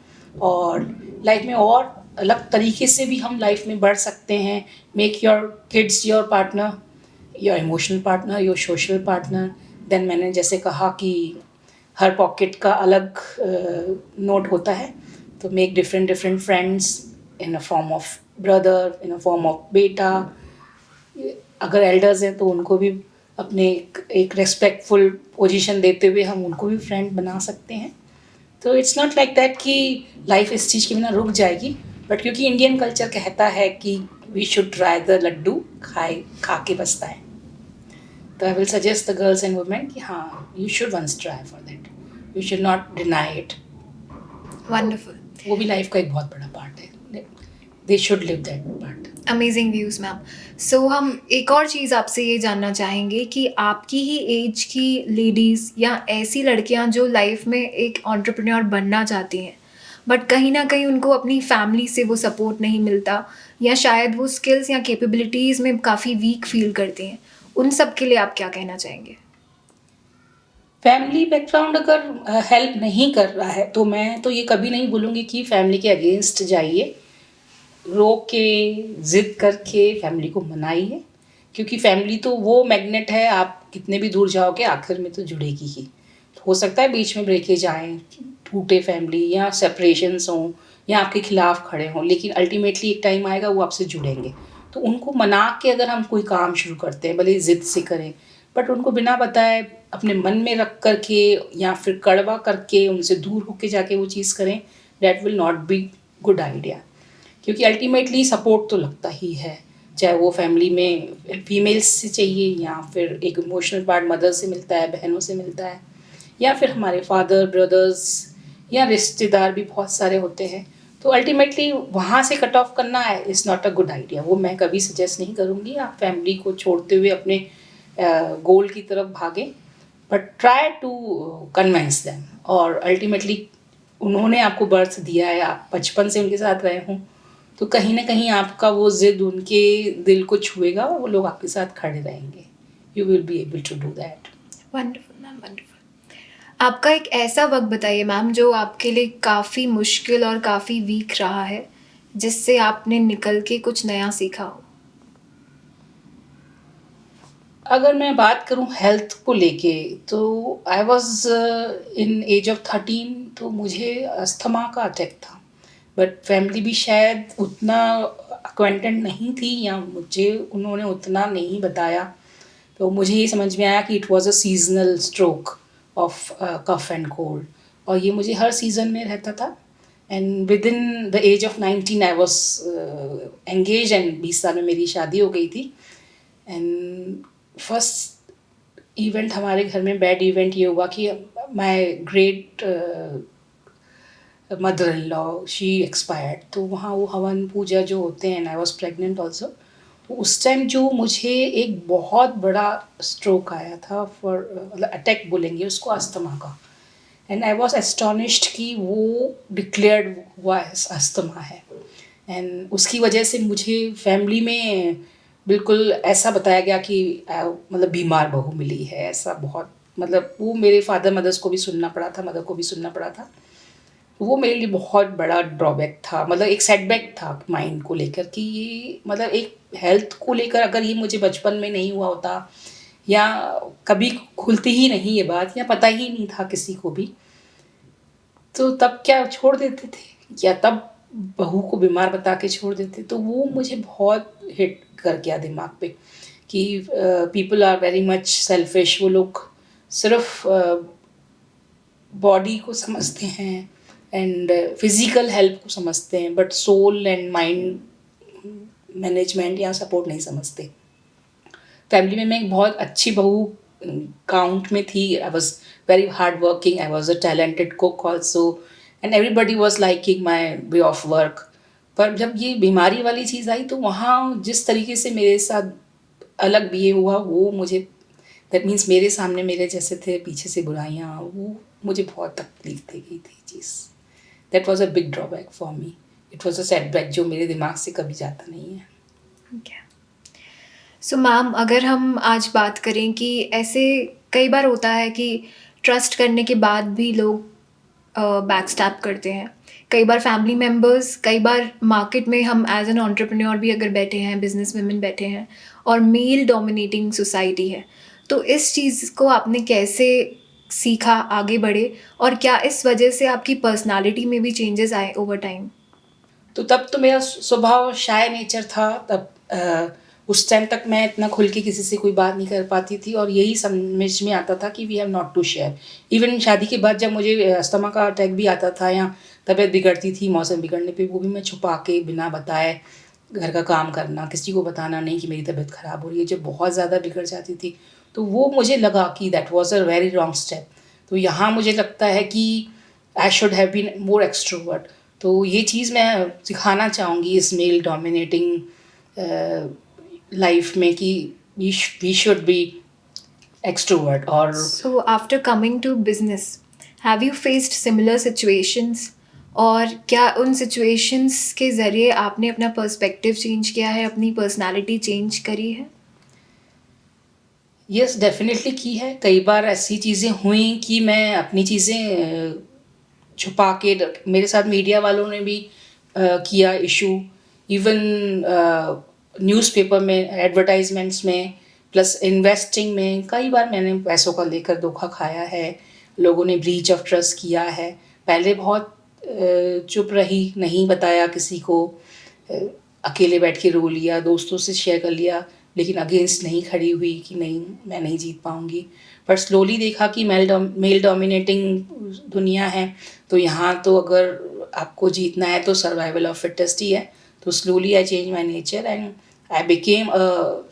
[SPEAKER 2] और लाइफ में और अलग तरीके से भी हम लाइफ में बढ़ सकते हैं। Make your kids your partner, your emotional partner, your social partner. Then मैंने जैसे कहा कि हर पॉकेट का अलग नोट होता है, तो make different different friends in a form of brother, in a form of बेटा। अगर एल्डर्स हैं तो उनको भी अपने एक रेस्पेक्टफुल पोजीशन देते हुए हम उनको भी फ्रेंड बना सकते हैं। तो इट्स नॉट लाइक दैट कि लाइफ इस चीज़ के बिना रुक जाएगी, बट क्योंकि इंडियन कल्चर कहता है कि we should try the laddoo, खाए खा के बसता है। तो I will suggest the girls and women कि हाँ, you should once try for that, you should not deny it.
[SPEAKER 1] Wonderful,
[SPEAKER 2] वो भी लाइफ का एक बहुत बड़ा पार्ट है, they should live that part.
[SPEAKER 1] Amazing views ma'am. So हम एक और चीज़ आपसे ये जानना चाहेंगे कि आपकी ही एज की लेडीज़ या ऐसी लड़कियां जो लाइफ में एक एंटरप्रेन्योर बनना चाहती हैं, बट कहीं ना कहीं उनको अपनी फैमिली से वो सपोर्ट नहीं मिलता, या शायद वो स्किल्स या कैपेबिलिटीज़ में काफ़ी वीक फील करती हैं, उन सब के लिए आप क्या कहना चाहेंगे?
[SPEAKER 2] फैमिली बैकग्राउंड अगर हेल्प नहीं कर रहा है, तो मैं तो ये कभी नहीं बोलूँगी कि फैमिली के अगेंस्ट जाइए, रोक के ज़िद करके फैमिली को मनाइए, क्योंकि फैमिली तो वो मैग्नेट है, आप कितने भी दूर जाओगे आखिर में तो जुड़ेगी ही। तो हो सकता है बीच में ब्रेकेज आएँ, टूटे फैमिली या सेपरेशंस हों या आपके खिलाफ खड़े हों, लेकिन अल्टीमेटली एक टाइम आएगा वो आपसे जुड़ेंगे। तो उनको मना के अगर हम कोई काम शुरू करते हैं, भले ही ज़िद से करें, बट उनको बिना बताए अपने मन में रख कर के या फिर कड़वा करके उनसे दूर होके जाके वो चीज़ करें, that will not be good idea. क्योंकि अल्टीमेटली सपोर्ट तो लगता ही है, चाहे वो फैमिली में फीमेल्स से चाहिए या फिर एक इमोशनल पार्ट मदर से मिलता है, बहनों से मिलता है, या फिर हमारे फादर ब्रदर्स या रिश्तेदार भी बहुत सारे होते हैं। तो अल्टीमेटली वहाँ से कट ऑफ करना is not a good idea. वो मैं कभी सजेस्ट नहीं करूँगी आप फैमिली को छोड़ते हुए अपने गोल की तरफ भागें, but try to convince them. और अल्टीमेटली उन्होंने आपको बर्थ दिया है, आप बचपन से उनके साथ रहे हों, तो कहीं ना कहीं आपका वो ज़िद उनके दिल को छुएगा और वो लोग आपके साथ खड़े रहेंगे। You will be able to do that.
[SPEAKER 1] Wonderful ma'am, wonderful. आपका एक ऐसा वक्त बताइए मैम जो आपके लिए काफ़ी मुश्किल और काफ़ी वीक रहा है, जिससे आपने निकल के कुछ नया सीखा हो।
[SPEAKER 2] अगर मैं बात करूं हेल्थ को लेके, तो I was in age of 13, तो मुझे अस्थमा का अटैक था। बट फैमिली भी शायद उतना अक्वेंटेड नहीं थी या मुझे उन्होंने उतना नहीं बताया। तो मुझे ये समझ में आया कि it was a seasonal stroke of cough and cold, और ये मुझे हर सीज़न में रहता था। And within the age of 19 I was engage, and 20 साल में मेरी शादी हो गई थी। एंड फर्स्ट इवेंट हमारे घर में बैड इवेंट ये हुआ कि my great mother in law she expired, तो वहाँ वो हवन पूजा जो होते हैं, आई वॉज प्रेग्नेंट ऑल्सो, तो उस टाइम जो मुझे एक बहुत बड़ा स्ट्रोक आया था, फॉर मतलब अटैक बोलेंगे उसको, अस्थमा का। एंड आई वॉज एस्टोनिश्ड कि वो डिक्लेयर्ड हुआ अस्थमा है। एंड उसकी वजह से मुझे फैमिली में बिल्कुल ऐसा बताया गया कि मतलब बीमार बहू मिली है, ऐसा बहुत, मतलब वो मेरे फादर मदर्स को भी सुनना पड़ा था, मदर को भी सुनना पड़ा था। वो मेरे लिए बहुत बड़ा ड्रॉबैक था, मतलब एक सेटबैक था माइंड को लेकर, कि ये मतलब एक हेल्थ को लेकर अगर ये मुझे बचपन में नहीं हुआ होता, या कभी खुलती ही नहीं ये बात, या पता ही नहीं था किसी को भी, तो तब क्या छोड़ देते थे, या तब बहू को बीमार बता के छोड़ देते। तो वो मुझे बहुत हिट कर गया दिमाग पे कि people are very much selfish. वो लोग सिर्फ बॉडी को समझते हैं एंड फिजिकल हेल्प को समझते हैं, but soul and mind management या सपोर्ट नहीं समझते। फैमिली में मैं एक बहुत अच्छी बहू काउंट में थी। I was very hard working, I was a talented cook also, and everybody was liking my way of work. पर जब ये बीमारी वाली चीज़ आई तो वहाँ जिस तरीके से मेरे साथ अलग बिहेव हुआ, वो मुझे, दैट मीन्स मेरे सामने मेरे जैसे थे, पीछे से बुराइयाँ, वो मुझे बहुत तकलीफ दे गई थी चीज़। That was a big drawback for me. It was a setback जो मेरे दिमाग से कभी जाता नहीं है।
[SPEAKER 1] Okay. सो मैम, अगर हम आज बात करें कि ऐसे कई बार होता है कि ट्रस्ट करने के बाद भी लोग बैकस्टैप करते हैं। कई बार फैमिली मेम्बर्स, कई बार मार्केट में हम एज एन एंटरप्रेन्योर भी अगर बैठे हैं, बिजनेस वुमेन बैठे हैं, और मेल डोमिनेटिंग सोसाइटी है, तो इस चीज़ को आपने कैसे सीखा आगे बढ़े, और क्या इस वजह से आपकी पर्सनालिटी में भी चेंजेस आए ओवर टाइम?
[SPEAKER 2] तो तब तो मेरा स्वभाव शाय नेचर था। तब उस टाइम तक मैं इतना खुल के किसी से कोई बात नहीं कर पाती थी, और यही समझ में आता था कि we have not to share. Even शादी के बाद जब मुझे अस्थमा का अटैक भी आता था, या तबीयत बिगड़ती थी मौसम बिगड़ने पे, वो भी मैं छुपा के बिना बताए घर का काम करना, किसी को बताना नहीं कि मेरी तबीयत ख़राब हो रही है। जब बहुत ज़्यादा बिगड़ जाती थी तो वो मुझे लगा कि that was a very wrong step. तो यहाँ मुझे लगता है कि I should have been more extrovert. तो ये चीज़ मैं सिखाना चाहूँगी इस मेल डोमिनेटिंग लाइफ में कि वी शुड बी एक्सट्रोवर्ट। और
[SPEAKER 1] So, after coming to business, have you faced similar situations? और क्या उन situations के ज़रिए आपने अपना पर्सपेक्टिव चेंज किया है, अपनी पर्सनालिटी चेंज करी है?
[SPEAKER 2] यस, डेफिनेटली की है। कई बार ऐसी चीज़ें हुई कि मैं अपनी चीज़ें छुपा के मेरे साथ मीडिया वालों ने भी किया इशू। इवन न्यूज़पेपर में एडवर्टाइजमेंट्स में, प्लस इन्वेस्टिंग में कई बार मैंने पैसों का लेकर धोखा खाया है। लोगों ने ब्रीच ऑफ ट्रस्ट किया है। पहले बहुत चुप रही, नहीं बताया किसी को, अ, अकेले बैठ के रो लिया, दोस्तों से शेयर कर लिया, लेकिन अगेंस्ट नहीं खड़ी हुई कि नहीं, मैं नहीं जीत पाऊँगी। पर स्लोली देखा कि मेल डोमिनेटिंग दुनिया है, तो यहाँ तो अगर आपको जीतना है तो सर्वाइवल ऑफ फिटेस्ट ही है। तो slowly I change my nature and I became a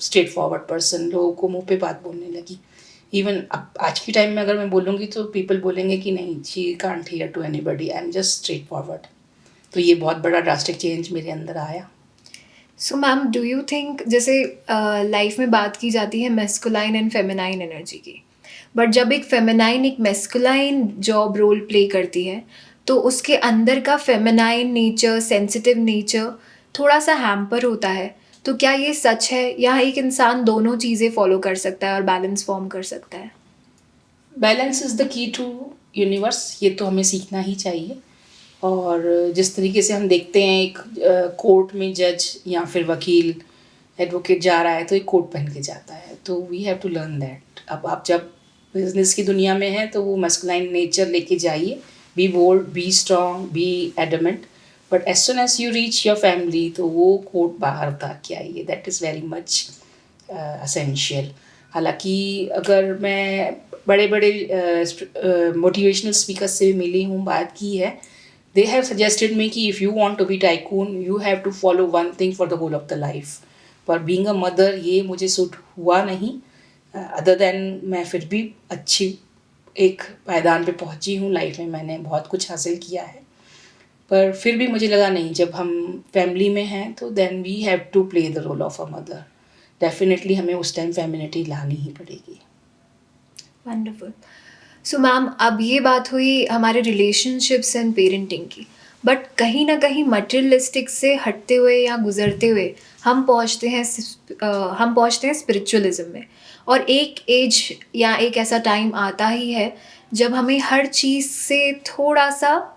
[SPEAKER 2] straight forward person. लोगों को मुँह पे बात बोलने लगी। इवन अब आज के टाइम में अगर मैं बोलूँगी तो पीपल बोलेंगे कि नहीं, she can't hear to anybody, I am just straightforward. तो ये बहुत बड़ा ड्रास्टिक चेंज मेरे अंदर आया।
[SPEAKER 1] So ma'am, do you think, जैसे लाइफ में बात की जाती है मेस्कुलाइन एंड फेमिनाइन एनर्जी की, बट जब एक फेमिनाइन एक मेस्कुलाइन जॉब रोल प्ले करती है, तो उसके अंदर का फेमिनाइन नेचर, सेंसिटिव नेचर थोड़ा सा हैम्पर होता है। तो क्या ये सच है, या एक इंसान दोनों चीज़ें फॉलो कर सकता है और बैलेंस फॉर्म कर सकता है?
[SPEAKER 2] Balance is the key to universe, ये तो हमें सीखना ही चाहिए। और जिस तरीके से हम देखते हैं एक कोर्ट में जज या फिर वकील, एडवोकेट जा रहा है तो एक कोट पहन के जाता है, तो we have to learn that. अब आप जब बिजनेस की दुनिया में हैं तो वो मस्कुलाइन नेचर लेके जाइए, be bold, be strong, be adamant. But as soon as you reach your family तो वो कोट बाहर उतार के आइए, that is very much essential. हालांकि अगर मैं बड़े बड़े मोटिवेशनल स्पीकर से मिली हूँ, बात की है, they have suggested me कि if you want to be tycoon you have to follow one thing for the whole of the life। पर being a mother ये मुझे सूट हुआ नहीं। अदर देन मैं फिर भी अच्छी एक पायदान पे पहुंची हूँ लाइफ में, मैंने बहुत कुछ हासिल किया है, पर फिर भी मुझे लगा नहीं, जब हम फैमिली में हैं तो then we have to play the role of a mother. Definitely हमें उस टाइम फेमिनिटी लानी ही पड़ेगी।
[SPEAKER 1] वंडरफुल। सो मैम, अब ये बात हुई हमारे रिलेशनशिप्स एंड पेरेंटिंग की, बट कहीं ना कहीं मटेरियलिस्टिक से हटते हुए या गुजरते हुए हम पहुँचते हैं स्पिरिचुअलिज्म में। और एक एज या एक ऐसा टाइम आता ही है जब हमें हर चीज़ से थोड़ा सा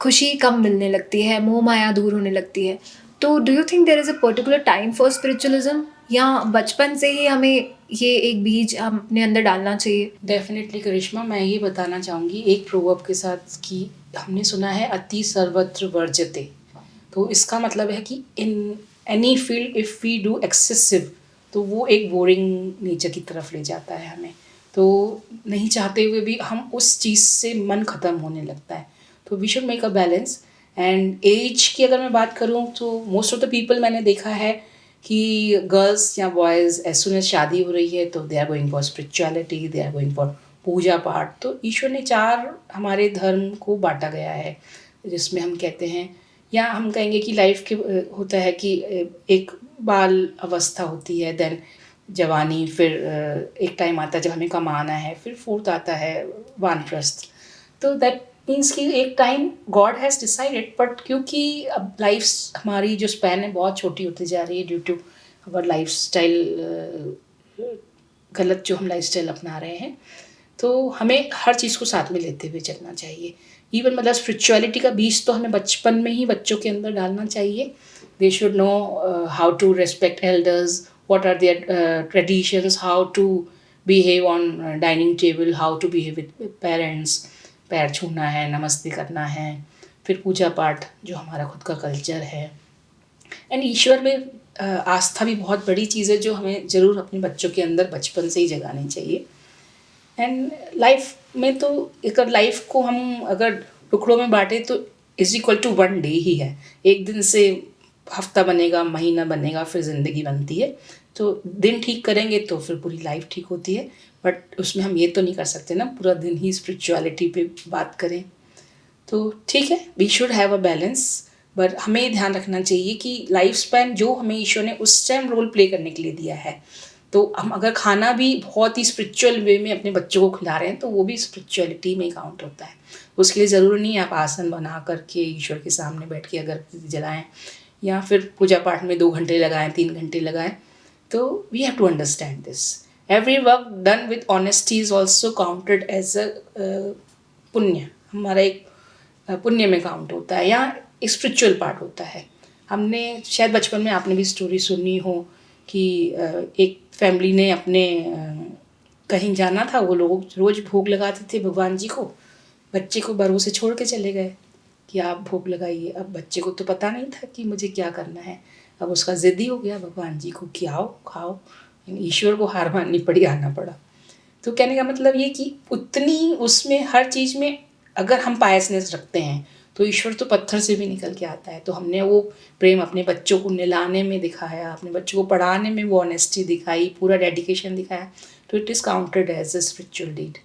[SPEAKER 1] खुशी कम मिलने लगती है, मोह माया दूर होने लगती है। तो do you think there is a particular time for spiritualism, या बचपन से ही हमें ये एक बीज अपने अंदर डालना चाहिए?
[SPEAKER 2] डेफिनेटली करिश्मा, मैं ये बताना चाहूँगी एक प्रोवर्ब के साथ कि हमने सुना है अति सर्वत्र वर्जते। तो इसका मतलब है कि in any field if we do excessive तो वो एक बोरिंग नेचर की तरफ ले जाता है हमें। तो नहीं चाहते हुए भी हम उस चीज़ से मन ख़त्म होने लगता है। तो we should make a balance. And as की अगर मैं बात करूँ तो मोस्ट ऑफ द पीपल मैंने देखा है कि गर्ल्स या बॉयज़ एज सुन एज शादी हो रही है तो they are going for spirituality, they are going for puja पाठ। तो ईश्वर ने 4 हमारे धर्म को बाँटा गया है, जिसमें हम कहते हैं, या हम कहेंगे कि लाइफ के होता है कि एक बाल अवस्था होती है, देन जवानी, फिर एक टाइम आता है जब हमें कमाना है, फिर फोर्थ आता है वानप्रस्थ। तो दैट मीन्स कि एक time God has decided, but क्योंकि अब लाइफ हमारी जो स्पैन है बहुत छोटी होती जा रही है due to our lifestyle, गलत जो हम लाइफ स्टाइल अपना रहे हैं, तो हमें हर चीज़ को साथ में लेते हुए चलना चाहिए। इवन मतलब स्पिरिचुअलिटी का बीज तो हमें बचपन में ही बच्चों के अंदर डालना चाहिए। They should know how to respect elders, what are their traditions, how to behave on dining table, how to behave with parents, पैर छूना है, नमस्ते करना है, फिर पूजा पाठ जो हमारा खुद का कल्चर है। एंड ईश्वर में आस्था भी बहुत बड़ी चीज़ है जो हमें ज़रूर अपने बच्चों के अंदर बचपन से ही जगानी चाहिए। एंड लाइफ में तो अगर लाइफ को हम अगर टुकड़ों में बांटे तो is equal to one day ही है। एक दिन से हफ्ता बनेगा, महीना बनेगा, फिर ज़िंदगी बनती है। तो दिन ठीक करेंगे तो फिर पूरी लाइफ ठीक होती है। बट उसमें हम ये तो नहीं कर सकते ना पूरा दिन ही स्पिरिचुअलिटी पे बात करें। तो ठीक है, we should have a balance, but हमें ये ध्यान रखना चाहिए कि लाइफ स्पैन जो हमें ईश्वर ने उस टाइम रोल प्ले करने के लिए दिया है, तो हम अगर खाना भी बहुत ही स्पिरिचुअल वे में अपने बच्चों को खिला रहे हैं तो वो भी स्पिरिचुअलिटी में ही काउंट होता है। उसके लिए ज़रूरी नहीं है आप आसन बना करके ईश्वर के सामने बैठ के अगरबत्ती जलाएं या फिर पूजा पाठ में 2 घंटे लगाएं, 3 घंटे लगाएं। तो we have to understand this. Every work done with honesty is also counted as a punya. हमारा एक पुण्य में काउंट होता है या एक स्पिरिचुअल पार्ट होता है। हमने शायद बचपन में आपने भी स्टोरी सुनी हो कि एक फैमिली ने अपने कहीं जाना था, वो लोग रोज़ भोग लगाते थे भगवान जी को, बच्चे को भरोसे छोड़ के चले गए कि आप भोग लगाइए। अब बच्चे को तो पता नहीं था कि मुझे क्या करना है, अब उसका ज़िद्दी हो गया भगवान जी को कि आओ खाओ, ईश्वर को हार माननी पड़ी, आना पड़ा। तो कहने का मतलब ये कि उतनी उसमें हर चीज़ में अगर हम पायसनेस रखते हैं तो ईश्वर तो पत्थर से भी निकल के आता है। तो हमने वो प्रेम अपने बच्चों को नहलाने में दिखाया, अपने बच्चों को पढ़ाने में वो ऑनेस्टी दिखाई, पूरा डेडिकेशन दिखाया, तो it is counted as a spiritual deed.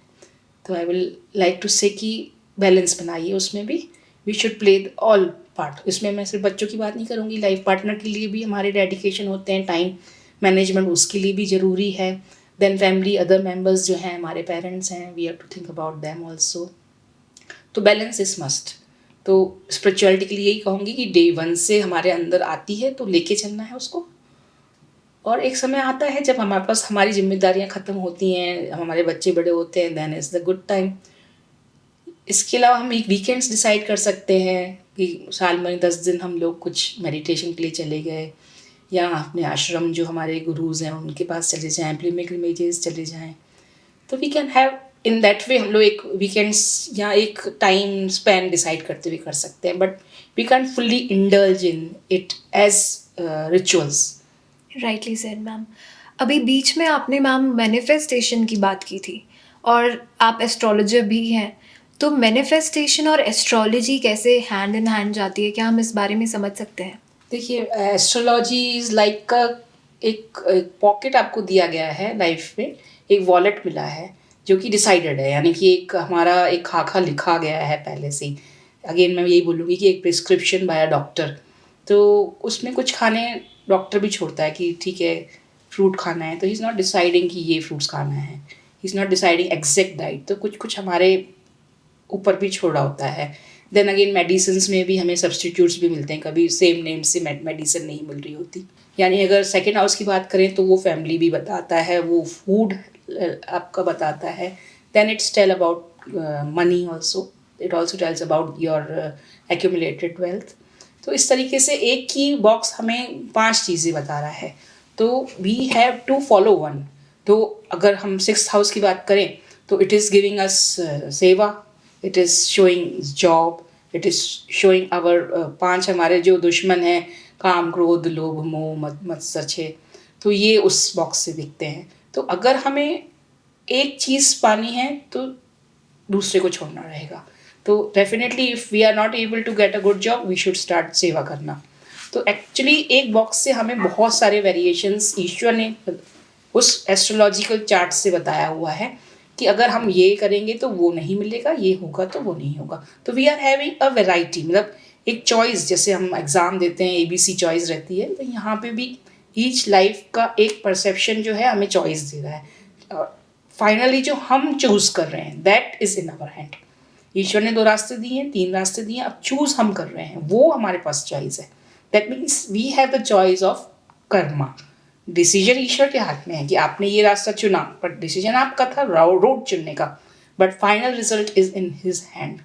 [SPEAKER 2] तो आई विल लाइक टू से कि बैलेंस बनाइए उसमें भी। We should play all part. इसमें मैं सिर्फ बच्चों की बात नहीं करूँगी, लाइफ पार्टनर के लिए भी हमारे डेडिकेशन होते हैं, टाइम मैनेजमेंट उसके लिए भी ज़रूरी है। देन फैमिली अदर मेम्बर्स जो हैं हमारे पेरेंट्स हैं, we have to think about them also. तो बैलेंस इज़ मस्ट। तो स्पिरिचुअलिटी के लिए यही कहूँगी कि डे 1 से हमारे अंदर आती है तो लेके चलना है उसको। और एक समय आता है जब हमारे पास हमारी जिम्मेदारियाँ ख़त्म होती हैं, हमारे बच्चे बड़े होते हैं, then is the good time. इसके अलावा हम एक वीकेंड्स डिसाइड कर सकते हैं कि साल में 10 दिन हम लोग कुछ मेडिटेशन के लिए चले गए, या अपने आश्रम जो हमारे गुरुज़ हैं उनके पास चले जाएँ, पिलग्रिमेजेस चले जाएँ। तो we can have in that way हम लोग एक वीकेंड्स या एक टाइम स्पैन डिसाइड करते हुए कर सकते हैं, but we can fully indulge in it as rituals.
[SPEAKER 1] Rightly said ma'am. अभी बीच में आपने मैम मैनिफेस्टेशन की बात की थी, और आप एस्ट्रोलॉजर भी हैं। तो मैनिफेस्टेशन और एस्ट्रोलॉजी कैसे हैंड इन हैंड जाती है, क्या हम इस बारे में समझ सकते हैं?
[SPEAKER 2] देखिए, एस्ट्रोलॉजी इज़ लाइक एक पॉकेट आपको दिया गया है लाइफ में, एक वॉलेट मिला है जो कि डिसाइडेड है, यानी कि एक हमारा एक खाका लिखा गया है पहले से ही। अगेन मैं यही बोलूँगी कि एक प्रिस्क्रिप्शन बाय अ डॉक्टर, तो उसमें कुछ खाने डॉक्टर भी छोड़ता है कि ठीक है फ्रूट खाना है, तो ही इज़ नॉट डिसाइडिंग कि ये फ्रूट्स खाना है, he is not deciding exact diet, तो कुछ कुछ हमारे ऊपर भी छोड़ा होता है। देन अगेन मेडिसिन्स में भी हमें सब्स्टिट्यूट्स भी मिलते हैं, कभी सेम नेम से मेडिसिन नहीं मिल रही होती। यानी अगर सेकेंड हाउस की बात करें तो वो फैमिली भी बताता है, वो फूड आपका बताता है। Then it's tell about money also, it also tells about your accumulated wealth. तो इस तरीके से एक ही बॉक्स हमें 5 चीज़ें बता रहा है, तो we have to follow one. तो अगर हम सिक्स्थ हाउस की बात करें तो it is giving us seva, it is showing job, it is showing our 5 हमारे जो दुश्मन हैं, काम क्रोध लोभ मोह मत्सर छः, तो ये उस बॉक्स से दिखते हैं। तो अगर हमें एक चीज़ पानी है तो दूसरे को छोड़ना रहेगा। तो definitely if we are not able to get a good job we should start सेवा करना। तो एक्चुअली एक बॉक्स से हमें बहुत सारे वेरिएशंस ईश्वर ने उस एस्ट्रोलॉजिकल चार्ट से बताया हुआ है कि अगर हम ये करेंगे तो वो नहीं मिलेगा, ये होगा तो वो नहीं होगा। तो we are having a variety, मतलब एक चॉइस, जैसे हम एग्ज़ाम देते हैं ABC चॉइस रहती है, तो यहाँ पे भी ईच लाइफ का एक परसेप्शन जो है हमें चॉइस दे रहा है। फाइनली जो हम चूज़ कर रहे हैं that is in our hand. ईश्वर ने 2 रास्ते दिए हैं, 3 रास्ते दिए हैं, अब चूज़ हम कर रहे हैं, वो हमारे पास चॉइस है। That means we have the choice of karma. Decision ईश्वर के हाथ में है कि आपने ये रास्ता चुना, बट डिसीजन आपका था रोड चुनने का, but final result is in his hand.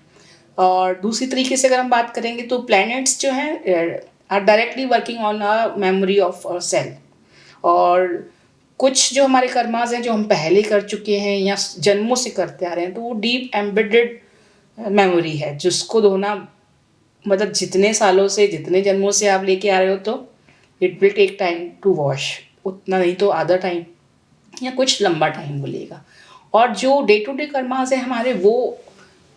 [SPEAKER 2] और दूसरी तरीके से अगर हम बात करेंगे तो प्लैनेट्स जो हैं are directly working on a memory of a cell. और कुछ जो हमारे कर्माज हैं जो हम पहले कर चुके हैं या जन्मों से करते आ रहे हैं, तो वो डीप एम्बेडेड मेमोरी है जिसको धोना, मतलब जितने सालों से जितने जन्मों से आप लेके आ रहे हो, तो it will take time to wash. उतना नहीं तो आधा टाइम या कुछ लंबा टाइम बोलेगा। और जो डे टू डे कर्माज है हमारे, वो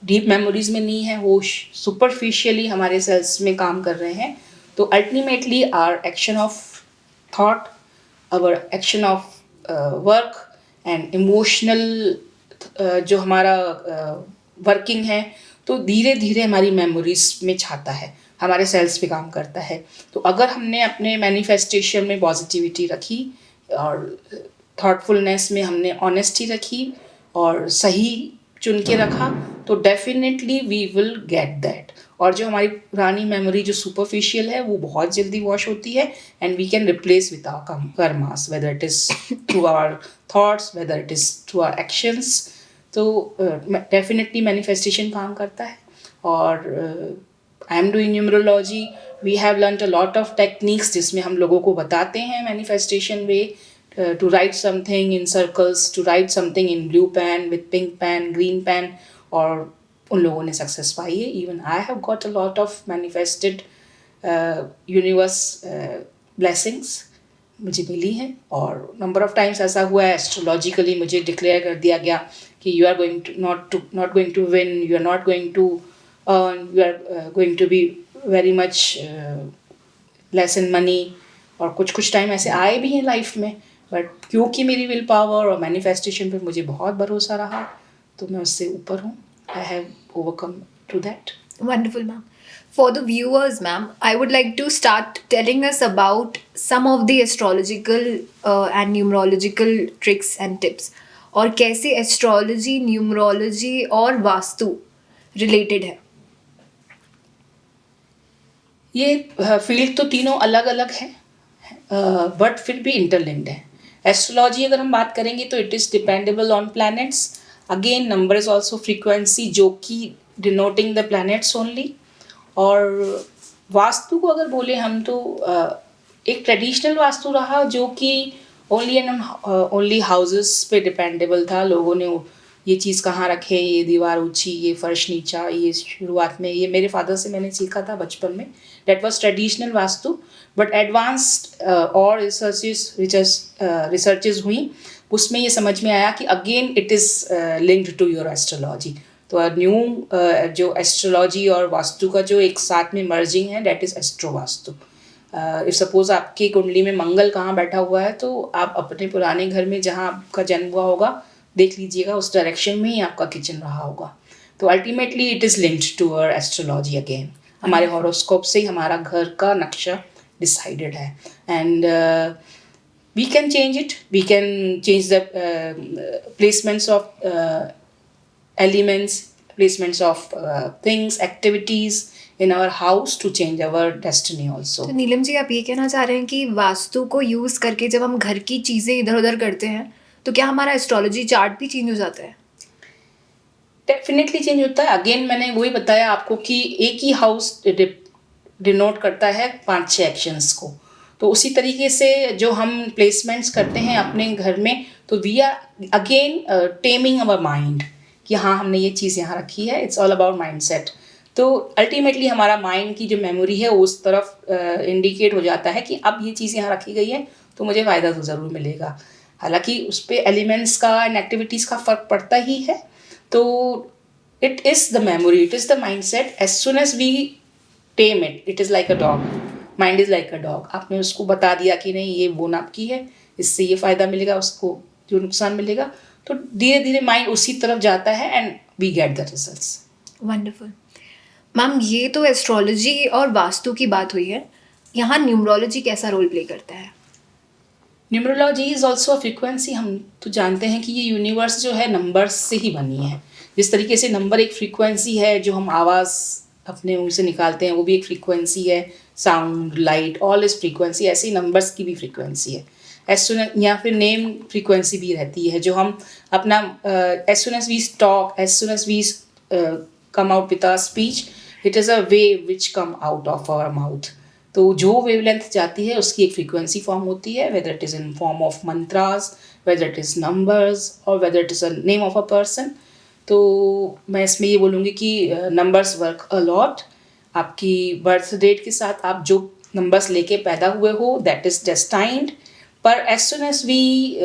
[SPEAKER 2] डीप मेमोरीज में नहीं है, वो सुपरफिशियली हमारे सेल्स में काम कर रहे हैं। तो ultimately our action of thought, our action of work and emotional जो हमारा वर्किंग है, तो धीरे धीरे हमारी मेमोरीज में छाता है, हमारे सेल्स पे काम करता है। तो अगर हमने अपने मैनिफेस्टेशन में पॉजिटिविटी रखी और थॉटफुलनेस में हमने ऑनेस्टी रखी और सही चुन के रखा, तो definitely we will get that. और जो हमारी पुरानी मेमोरी जो सुपरफिशियल है वो बहुत जल्दी वॉश होती है, and we can replace with our karmas, whether it is through our thoughts, whether it is through our actions. तो डेफिनेटली मैनिफेस्टेशन काम करता है। और I am doing numerology, we have learn a lot of techniques जिसमें हम लोगों को बताते हैं manifestation way, to write something in circles, to write something in blue pen with pink pen, green pen, और उन लोगों ने सक्सेस पाई है। Even I have got a lot of manifested universe blessings मुझे मिली हैं। और नंबर ऑफ टाइम्स ऐसा हुआ है एस्ट्रोलॉजिकली मुझे डिक्लेयर कर दिया गया कि you are going to not going to win, you are not going to earn, you are going to be very much less in money. और कुछ कुछ टाइम ऐसे आए भी हैं लाइफ में, बट क्योंकि मेरी विल पावर और मैनिफेस्टेशन पे मुझे बहुत भरोसा रहा, तो मैं उससे ऊपर हूँ। I have overcome to that.
[SPEAKER 1] Wonderful, ma'am. For the viewers, ma'am, I would like to start telling us about some of the astrological and numerological tricks and tips. और कैसे एस्ट्रोलॉजी, न्यूमरोलॉजी और वास्तु रिलेटेड है।
[SPEAKER 2] ये field तो तीनों अलग अलग हैं, बट फिर भी इंटरलिंक्ड है। एस्ट्रोलॉजी अगर हम बात करेंगे तो it is dependable on planets. Again number is also frequency, जो कि डिनोटिंग द प्लैनेट्स ओनली। और वास्तु को अगर बोले हम तो एक ट्रेडिशनल वास्तु रहा जो कि ओनली एंड ओनली हाउसेस पे डिपेंडेबल था। लोगों ने ये चीज़ कहाँ रखे, ये दीवार ऊंची, ये फर्श नीचा, ये शुरुआत में, ये मेरे फादर से मैंने सीखा था बचपन में। That was traditional vastu. But advanced और रिसर्चेज हुई, उसमें ये समझ में आया कि again it is linked to your astrology. तो न्यू जो एस्ट्रोलॉजी और वास्तु का जो एक साथ में मर्जिंग है, that is astro vastu. If suppose आपकी कुंडली में मंगल कहाँ बैठा हुआ है, तो आप अपने पुराने घर में जहाँ आपका जन्म हुआ होगा देख लीजिएगा उस डायरेक्शन में ही आपका किचन रहा होगा। तो ultimately it is linked to our astrology again. हमारे हॉरोस्कोप से ही हमारा घर का नक्शा डिसाइडेड है। And we can change it. We can change the placements of elements, placements of things, activities in our house to change our destiny also.
[SPEAKER 1] तो नीलम जी, आप ये कहना चाह रहे हैं कि वास्तु को यूज़ करके जब हम घर की चीज़ें इधर-उधर करते हैं, तो क्या हमारा एस्ट्रोलॉजी चार्ट भी चेंज हो जाता है?
[SPEAKER 2] डेफिनेटली चेंज होता है। अगेन मैंने वही बताया आपको कि एक ही हाउस डिनोट करता है 5-6 एक्शंस को। तो उसी तरीके से जो हम प्लेसमेंट्स करते हैं अपने घर में, तो we are again taming our mind कि हाँ हमने ये चीज़ यहाँ रखी है। It's all about mindset. तो अल्टीमेटली हमारा माइंड की जो मेमोरी है उस तरफ इंडिकेट हो जाता है कि अब ये चीज़ यहाँ रखी गई है तो मुझे फ़ायदा तो ज़रूर मिलेगा। हालांकि उस पर एलिमेंट्स का एंड एक्टिविटीज़ का फ़र्क पड़ता ही है। तो it is the memory, it is the mindset. As soon as we tame it, it is like a dog. Mind is like a dog. आपने उसको बता दिया कि नहीं ये बोन आपकी है, इससे ये फ़ायदा मिलेगा, उसको जो नुकसान मिलेगा, तो धीरे धीरे माइंड उसी तरफ जाता है and we get the results.
[SPEAKER 1] Wonderful. Ma'am, ये तो एस्ट्रोलॉजी और वास्तु की बात हुई है, यहाँ न्यूमरोलॉजी कैसा रोल प्ले करता है?
[SPEAKER 2] Numerology is also a frequency. हम तो जानते हैं कि ये यूनिवर्स जो है नंबर्स से ही बनी है। जिस तरीके से नंबर एक फ्रीक्वेंसी है, जो हम आवाज़ अपने मुंह से निकालते हैं वो भी एक फ्रीक्वेंसी है। Sound, light, all is frequency. ऐसे ही नंबर्स की भी फ्रीक्वेंसी है। एज सुन या फिर नेम फ्रीक्वेंसी भी रहती है, जो हम अपना as soon as we talk, as soon as we come out with our speech, it is a wave which come out of our mouth. तो जो वेवलेंथ जाती है उसकी एक फ्रीक्वेंसी फॉर्म होती है, whether it is in form of mantras, whether it is numbers और whether it is a name of a person. तो मैं इसमें ये बोलूँगी कि नंबर्स वर्क अ लॉट। आपकी बर्थ डेट के साथ आप जो नंबर्स लेके पैदा हुए हो दैट इज़ डेस्टाइंड। पर as soon as we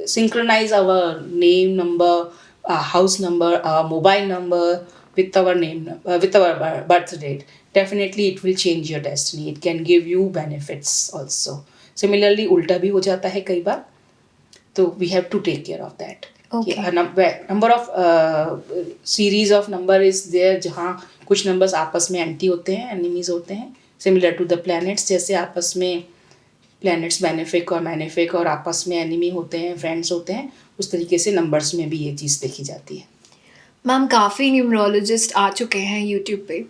[SPEAKER 2] synchronise our name number, house number, mobile number with our name, with our birth date, definitely it will change your destiny. It can give you benefits also. Similarly उल्टा भी हो जाता है कई बार, तो we have to take care of that.
[SPEAKER 1] Okay.
[SPEAKER 2] A number of series of number is there जहाँ कुछ numbers आपस में anti होते हैं, enemies होते हैं, similar to the planets। जैसे आपस में planets benefic और malefic और आपस में enemy होते हैं, friends होते हैं, उस तरीके से numbers में भी ये चीज़ देखी जाती है।
[SPEAKER 1] मैम, काफ़ी न्यूमरोलॉजिस्ट आ चुके हैं यूट्यूब पे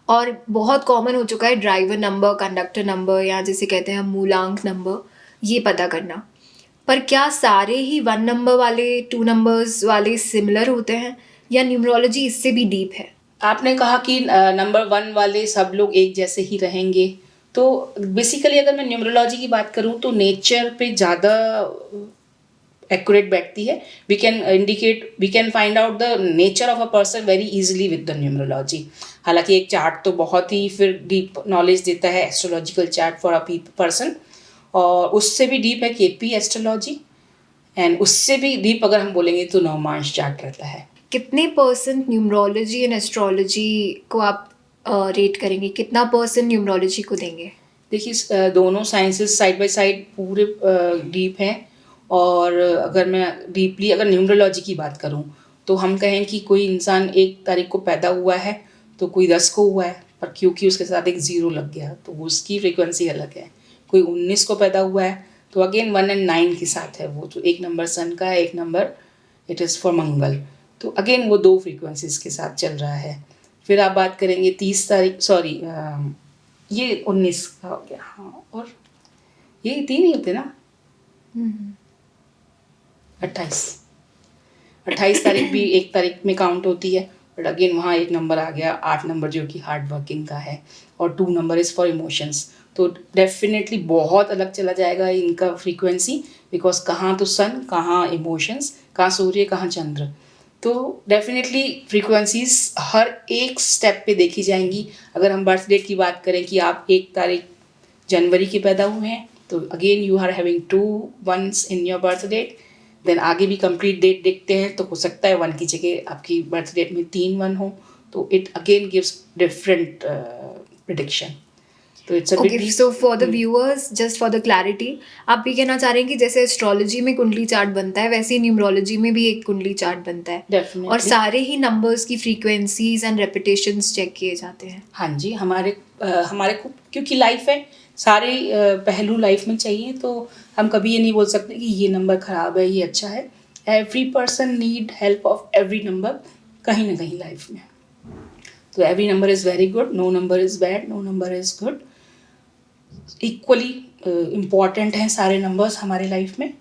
[SPEAKER 1] और बहुत कॉमन हो चुका है ड्राइवर नंबर, कंडक्टर नंबर या जिसे कहते हैं मूलांक नंबर, ये पता करना। पर क्या सारे ही 1 नंबर वाले, 2 नंबर्स वाले सिमिलर होते हैं या न्यूमरोलॉजी इससे भी डीप है?
[SPEAKER 2] आपने कहा कि नंबर 1 वाले सब लोग एक जैसे ही रहेंगे, तो बेसिकली अगर मैं न्यूमरोलॉजी की बात करूं तो नेचर पे ज़्यादा एक्यूरेट बैठती है। We can find out the nature of a person very easily with the numerology. हालांकि एक चार्ट तो बहुत ही फिर डीप नॉलेज देता है, astrological chart for a person, और उससे भी डीप है केपी एस्ट्रोलॉजी, एंड उससे भी डीप अगर हम बोलेंगे तो नवमांश चार्ट रहता है।
[SPEAKER 1] कितने परसेंट न्यूमरोलॉजी एंड एस्ट्रोलॉजी को आप रेट करेंगे? कितना परसेंट न्यूमरोलॉजी को देंगे?
[SPEAKER 2] देखिए दोनों साइंसेस साइड बाय साइड पूरे डीप हैं। और अगर मैं डीपली अगर न्यूमरोलॉजी की बात करूं तो हम कहें कि कोई इंसान 1 तारीख को पैदा हुआ है तो कोई 10 को हुआ है, पर क्योंकि उसके साथ एक 0 लग गया तो उसकी फ्रीक्वेंसी अलग है। कोई 19 को पैदा हुआ है तो अगेन 1 और 9 के साथ है, वो तो एक नंबर सन का है, एक नंबर इट इज़ फॉर मंगल, तो अगेन वो 2 फ्रीक्वेंसीज के साथ चल रहा है। फिर आप बात करेंगे 30 तारीख, सॉरी ये 19 का हो गया, हाँ, और ये 3 ही होते ना, 28 तारीख भी 1 तारीख में काउंट होती है, बट अगेन वहाँ एक नंबर आ गया 8 नंबर जो कि हार्ड वर्किंग का है, और 2 नंबर इज़ फॉर इमोशंस। तो डेफिनेटली बहुत अलग चला जाएगा इनका फ्रीक्वेंसी, बिकॉज कहाँ तो सन, कहाँ इमोशंस, कहाँ सूर्य, कहाँ चंद्र। तो डेफिनेटली फ्रीक्वेंसीज हर एक स्टेप पे देखी जाएंगी। अगर हम बर्थ डेट की बात करें कि आप 1 तारीख जनवरी के पैदा हुए हैं तो again you are having 2 1s in your birth date. देन आगे भी कंप्लीट डेट देखते हैं तो हो सकता है 1 की जगह आपकी बर्थ डेट में 3 1 हो, तो it again gives different prediction. तो it's a
[SPEAKER 1] okay,
[SPEAKER 2] big
[SPEAKER 1] so for the
[SPEAKER 2] deal.
[SPEAKER 1] Viewers, just for the clarity, आप ये कहना चाह रहे हैं कि जैसे एस्ट्रोलॉजी में कुंडली चार्ट बनता है, वैसे ही न्यूमरोलॉजी में भी एक कुंडली चार्ट बनता है, और
[SPEAKER 2] डेफिनेटली।
[SPEAKER 1] सारे ही नंबर्स की फ्रीक्वेंसीज एंड रेपिटेशंस चेक किए जाते हैं।
[SPEAKER 2] हाँ जी, हमारे को क्योंकि लाइफ है, सारे पहलू लाइफ में चाहिए, तो हम कभी ये नहीं बोल सकते कि ये नंबर खराब है, ये अच्छा है। Every person need help of every number कहीं ना कहीं लाइफ में। तो every number is very good, no number is bad, no number is good. Equally important हैं सारे नंबर्स हमारे लाइफ में।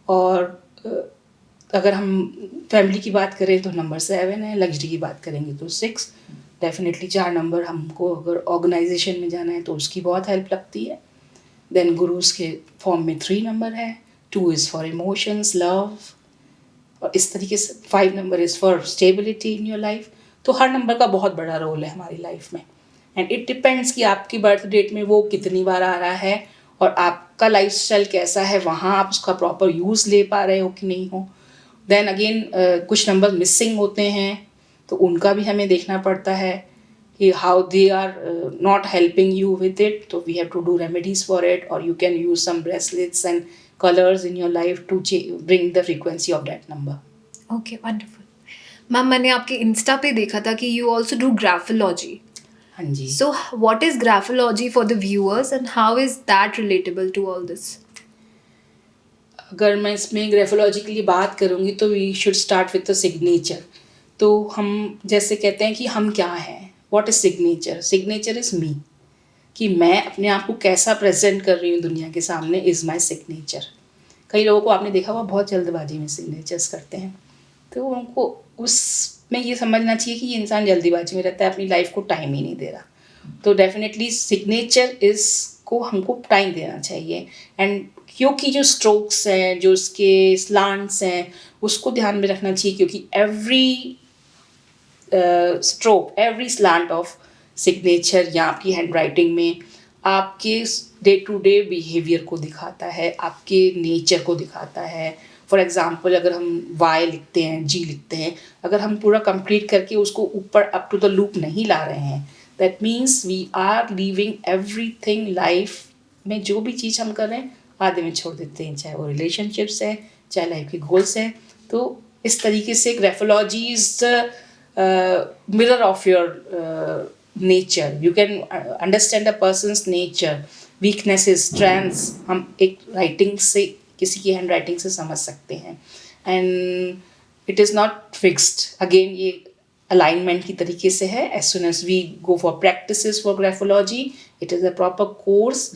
[SPEAKER 2] और अगर हम फैमिली की बात करें तो नंबर 7 है, लग्जरी की बात करेंगे तो 6। डेफिनेटली 4 नंबर हमको अगर ऑर्गेनाइजेशन में जाना है तो उसकी बहुत हेल्प लगती है। देन गुरुज के फॉर्म में 3 नंबर है, 2 इज़ फॉर इमोशंस, लव, और इस तरीके से 5 number is for stability in your life. तो हर नंबर का बहुत बड़ा रोल है हमारी लाइफ में। एंड इट डिपेंड्स कि आपकी बर्थ डेट में वो कितनी बार आ रहा है और आपका लाइफस्टाइल कैसा है, वहाँ आप उसका प्रॉपर यूज़ ले पा रहे हो कि नहीं हो। देन अगेन कुछ नंबर मिसिंग होते हैं, तो उनका भी हमें देखना पड़ता है कि how they are not helping you with it, तो we have to do remedies for it, और you can use some bracelets and colours in your life to bring the frequency of that number.
[SPEAKER 1] Okay, wonderful. Ma'am, मैंने आपके Insta पे देखा था कि you also do graphology.
[SPEAKER 2] हाँ जी।
[SPEAKER 1] So what is graphology for the viewers and how is that relatable to all this?
[SPEAKER 2] अगर मैं इसमें ग्राफोलॉजी के लिए बात करूँगी तो we should start with the signature. तो हम जैसे कहते हैं कि हम क्या हैं, what is signature? Signature is me, कि मैं अपने आप को कैसा प्रेजेंट कर रही हूँ दुनिया के सामने, इज़ माई सिग्नेचर। कई लोगों को आपने देखा हुआ बहुत जल्दबाजी में सिग्नेचर्स करते हैं, तो उनको उसमें ये समझना चाहिए कि ये इंसान जल्दीबाजी में रहता है, अपनी लाइफ को टाइम ही नहीं दे रहा। तो डेफिनेटली सिग्नेचर इस को हमको टाइम देना चाहिए। एंड क्योंकि जो स्ट्रोक्स हैं, जो उसके स्लांट्स हैं, उसको ध्यान में रखना चाहिए, क्योंकि every stroke, every slant of signature या आपकी हैंड राइटिंग में आपके डे टू डे बिहेवियर को दिखाता है, आपके नेचर को दिखाता है। फॉर एग्जाम्पल, अगर हम वाई लिखते हैं, जी लिखते हैं, अगर हम पूरा कंप्लीट करके उसको ऊपर अप टू द लूप नहीं ला रहे हैं, that means we are leaving everything life में। जो भी चीज़ हम कर रहे हैं आधे में छोड़ देते हैं, चाहे वो रिलेशनशिप्स है, चाहे लाइफ के गोल्स हैं। तो इस तरीके से graphology is mirror of your nature. You can understand a person's nature, weaknesses, strengths. हम एक राइटिंग से, किसी की हैंड राइटिंग से समझ सकते हैं। And it is not fixed, again ये अलाइनमेंट की तरीके से है। As soon as we go for practices for graphology, it is a proper course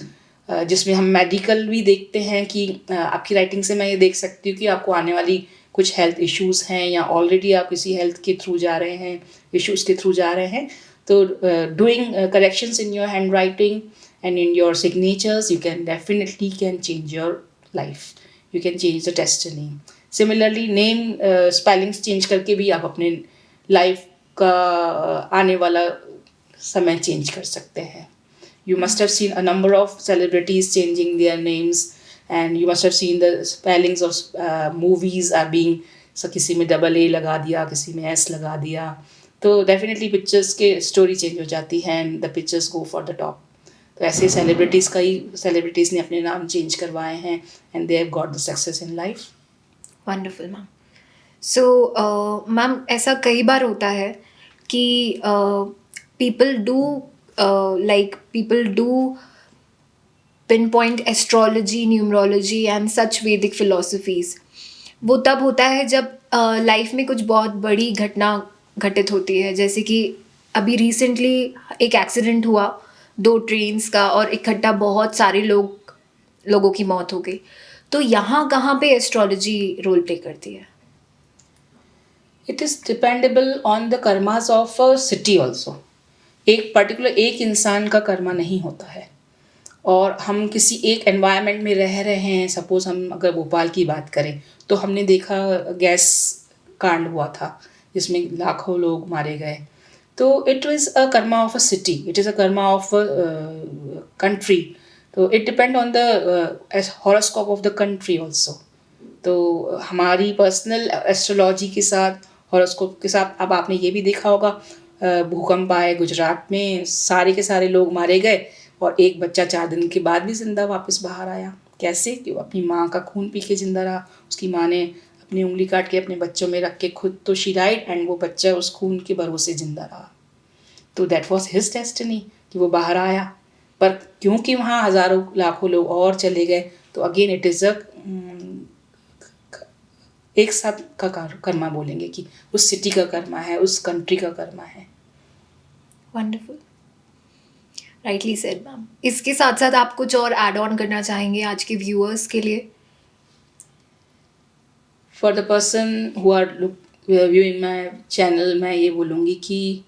[SPEAKER 2] जिसमें हम मेडिकल भी देखते हैं कि आपकी राइटिंग से मैं ये देख सकती हूँ कि आपको आने वाली कुछ हेल्थ इश्यूज़ हैं, या ऑलरेडी आप किसी हेल्थ के थ्रू जा रहे हैं, इश्यूज़ के थ्रू जा रहे हैं। तो doing corrections in your hand writing and in your signatures, you can definitely can change your life, you can change the destiny. Similarly name spellings change करके भी आप अपने लाइफ का आने वाला समय चेंज कर सकते हैं। You must have seen a number of celebrities changing their names, and you must have seen the spellings of movies are being, so किसी में डबल ए लगा दिया, किसी में एस लगा दिया, तो डेफिनेटली पिक्चर्स के स्टोरी चेंज हो जाती है and the pictures go for the top. तो ऐसे सेलिब्रिटीज़ ने अपने नाम चेंज करवाए हैं and they have got the success in life.
[SPEAKER 1] Wonderful ma'am. So ma'am, ऐसा कई बार होता है कि people do pin point astrology, numerology and such वैदिक फिलोसफीज। वो तब होता है जब लाइफ में कुछ बहुत बड़ी घटना घटित होती है, जैसे कि अभी रिसेंटली एक एक्सीडेंट हुआ 2 ट्रेन्स का, और इकट्ठा बहुत सारे लोगों की मौत हो गई। तो यहाँ कहाँ पे एस्ट्रोलॉजी रोल प्ले करती है?
[SPEAKER 2] It is dependable on the karmas of a city also. एक पर्टिकुलर एक इंसान का कर्मा नहीं होता है, और हम किसी एक एनवायरनमेंट में रह रहे हैं। सपोज़ हम अगर भोपाल की बात करें तो हमने देखा गैस कांड हुआ था जिसमें लाखों लोग मारे गए। तो it is a karma of a city, it is a karma of a country. तो it depend on the horoscope of the country also. तो हमारी पर्सनल एस्ट्रोलॉजी के साथ, हॉरोस्कोप के साथ, अब आपने ये भी देखा होगा भूकंप आए गुजरात में, सारे के सारे लोग मारे गए, और एक बच्चा 4 दिन के बाद भी ज़िंदा वापस बाहर आया। कैसे? कि वो अपनी माँ का खून पी के ज़िंदा रहा। उसकी माँ ने अपनी उँगली काट के अपने बच्चों में रख के खुद तो शी डाइड एंड वो बच्चा उस खून के भरोसे ज़िंदा रहा। तो दैट वाज़ हिज डेस्टिनी कि वो बाहर आया। पर क्योंकि वहाँ हज़ारों लाखों लोग और चले गए, तो अगेन इट इज़ एक साथ का कर्मा बोलेंगे कि उस सिटी का कर्मा है, उस कंट्री का कर्मा है।
[SPEAKER 1] Wonderful, rightly said ma'am. इसके साथ साथ आप कुछ और ऐड ऑन करना चाहेंगे आज के व्यूअर्स के लिए?
[SPEAKER 2] For the person who are viewing my channel, मैं ये बोलूँगी कि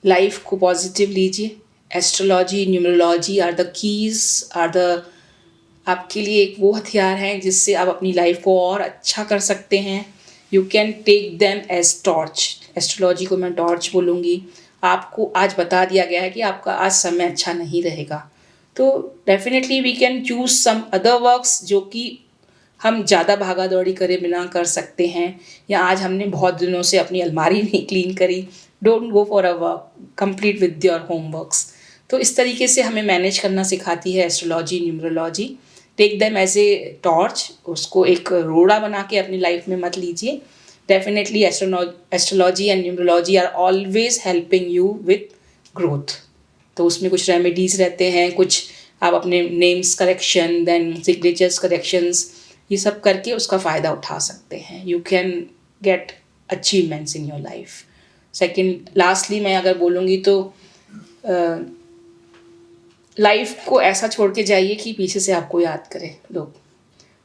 [SPEAKER 2] लाइफ को पॉजिटिव लीजिए। Astrology, numerology are the keys, are the आपके लिए एक वो हथियार हैं जिससे आप अपनी लाइफ को और अच्छा कर सकते हैं। You can take them as torch. Astrology को मैं टॉर्च बोलूँगी। आपको आज बता दिया गया है कि आपका आज समय अच्छा नहीं रहेगा, तो definitely we can choose some other works जो कि हम ज़्यादा भागा दौड़ी करे बिना कर सकते हैं। या आज हमने बहुत दिनों से अपनी अलमारी नहीं क्लीन करी, don't go for a work, complete with your homeworks. तो इस तरीके से हमें मैनेज करना सिखाती है astrology, numerology. Take them as a torch, उसको एक रोड़ा बना के अपनी लाइफ में मत लीजिए। Definitely astrology and numerology are always helping you with growth. तो उसमें कुछ रेमेडीज़ रहते हैं, कुछ आप अपने names correction, then signatures corrections, ये सब करके उसका फ़ायदा उठा सकते हैं। You can get achievements in your life. Second, lastly मैं अगर बोलूँगी तो लाइफ को ऐसा छोड़ के जाइए कि पीछे से आपको याद करें लोग।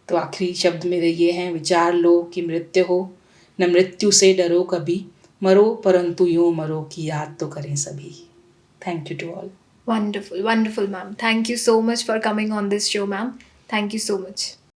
[SPEAKER 2] तो आखिरी शब्द मेरे ये हैं, विचार लो कि मृत्यु हो, न मृत्यु से डरो कभी, मरो परंतु यूँ मरो कि याद तो करें सभी। Thank you to all.
[SPEAKER 1] Wonderful, wonderful, ma'am. Thank you so much for coming on this show, ma'am. Thank you so much.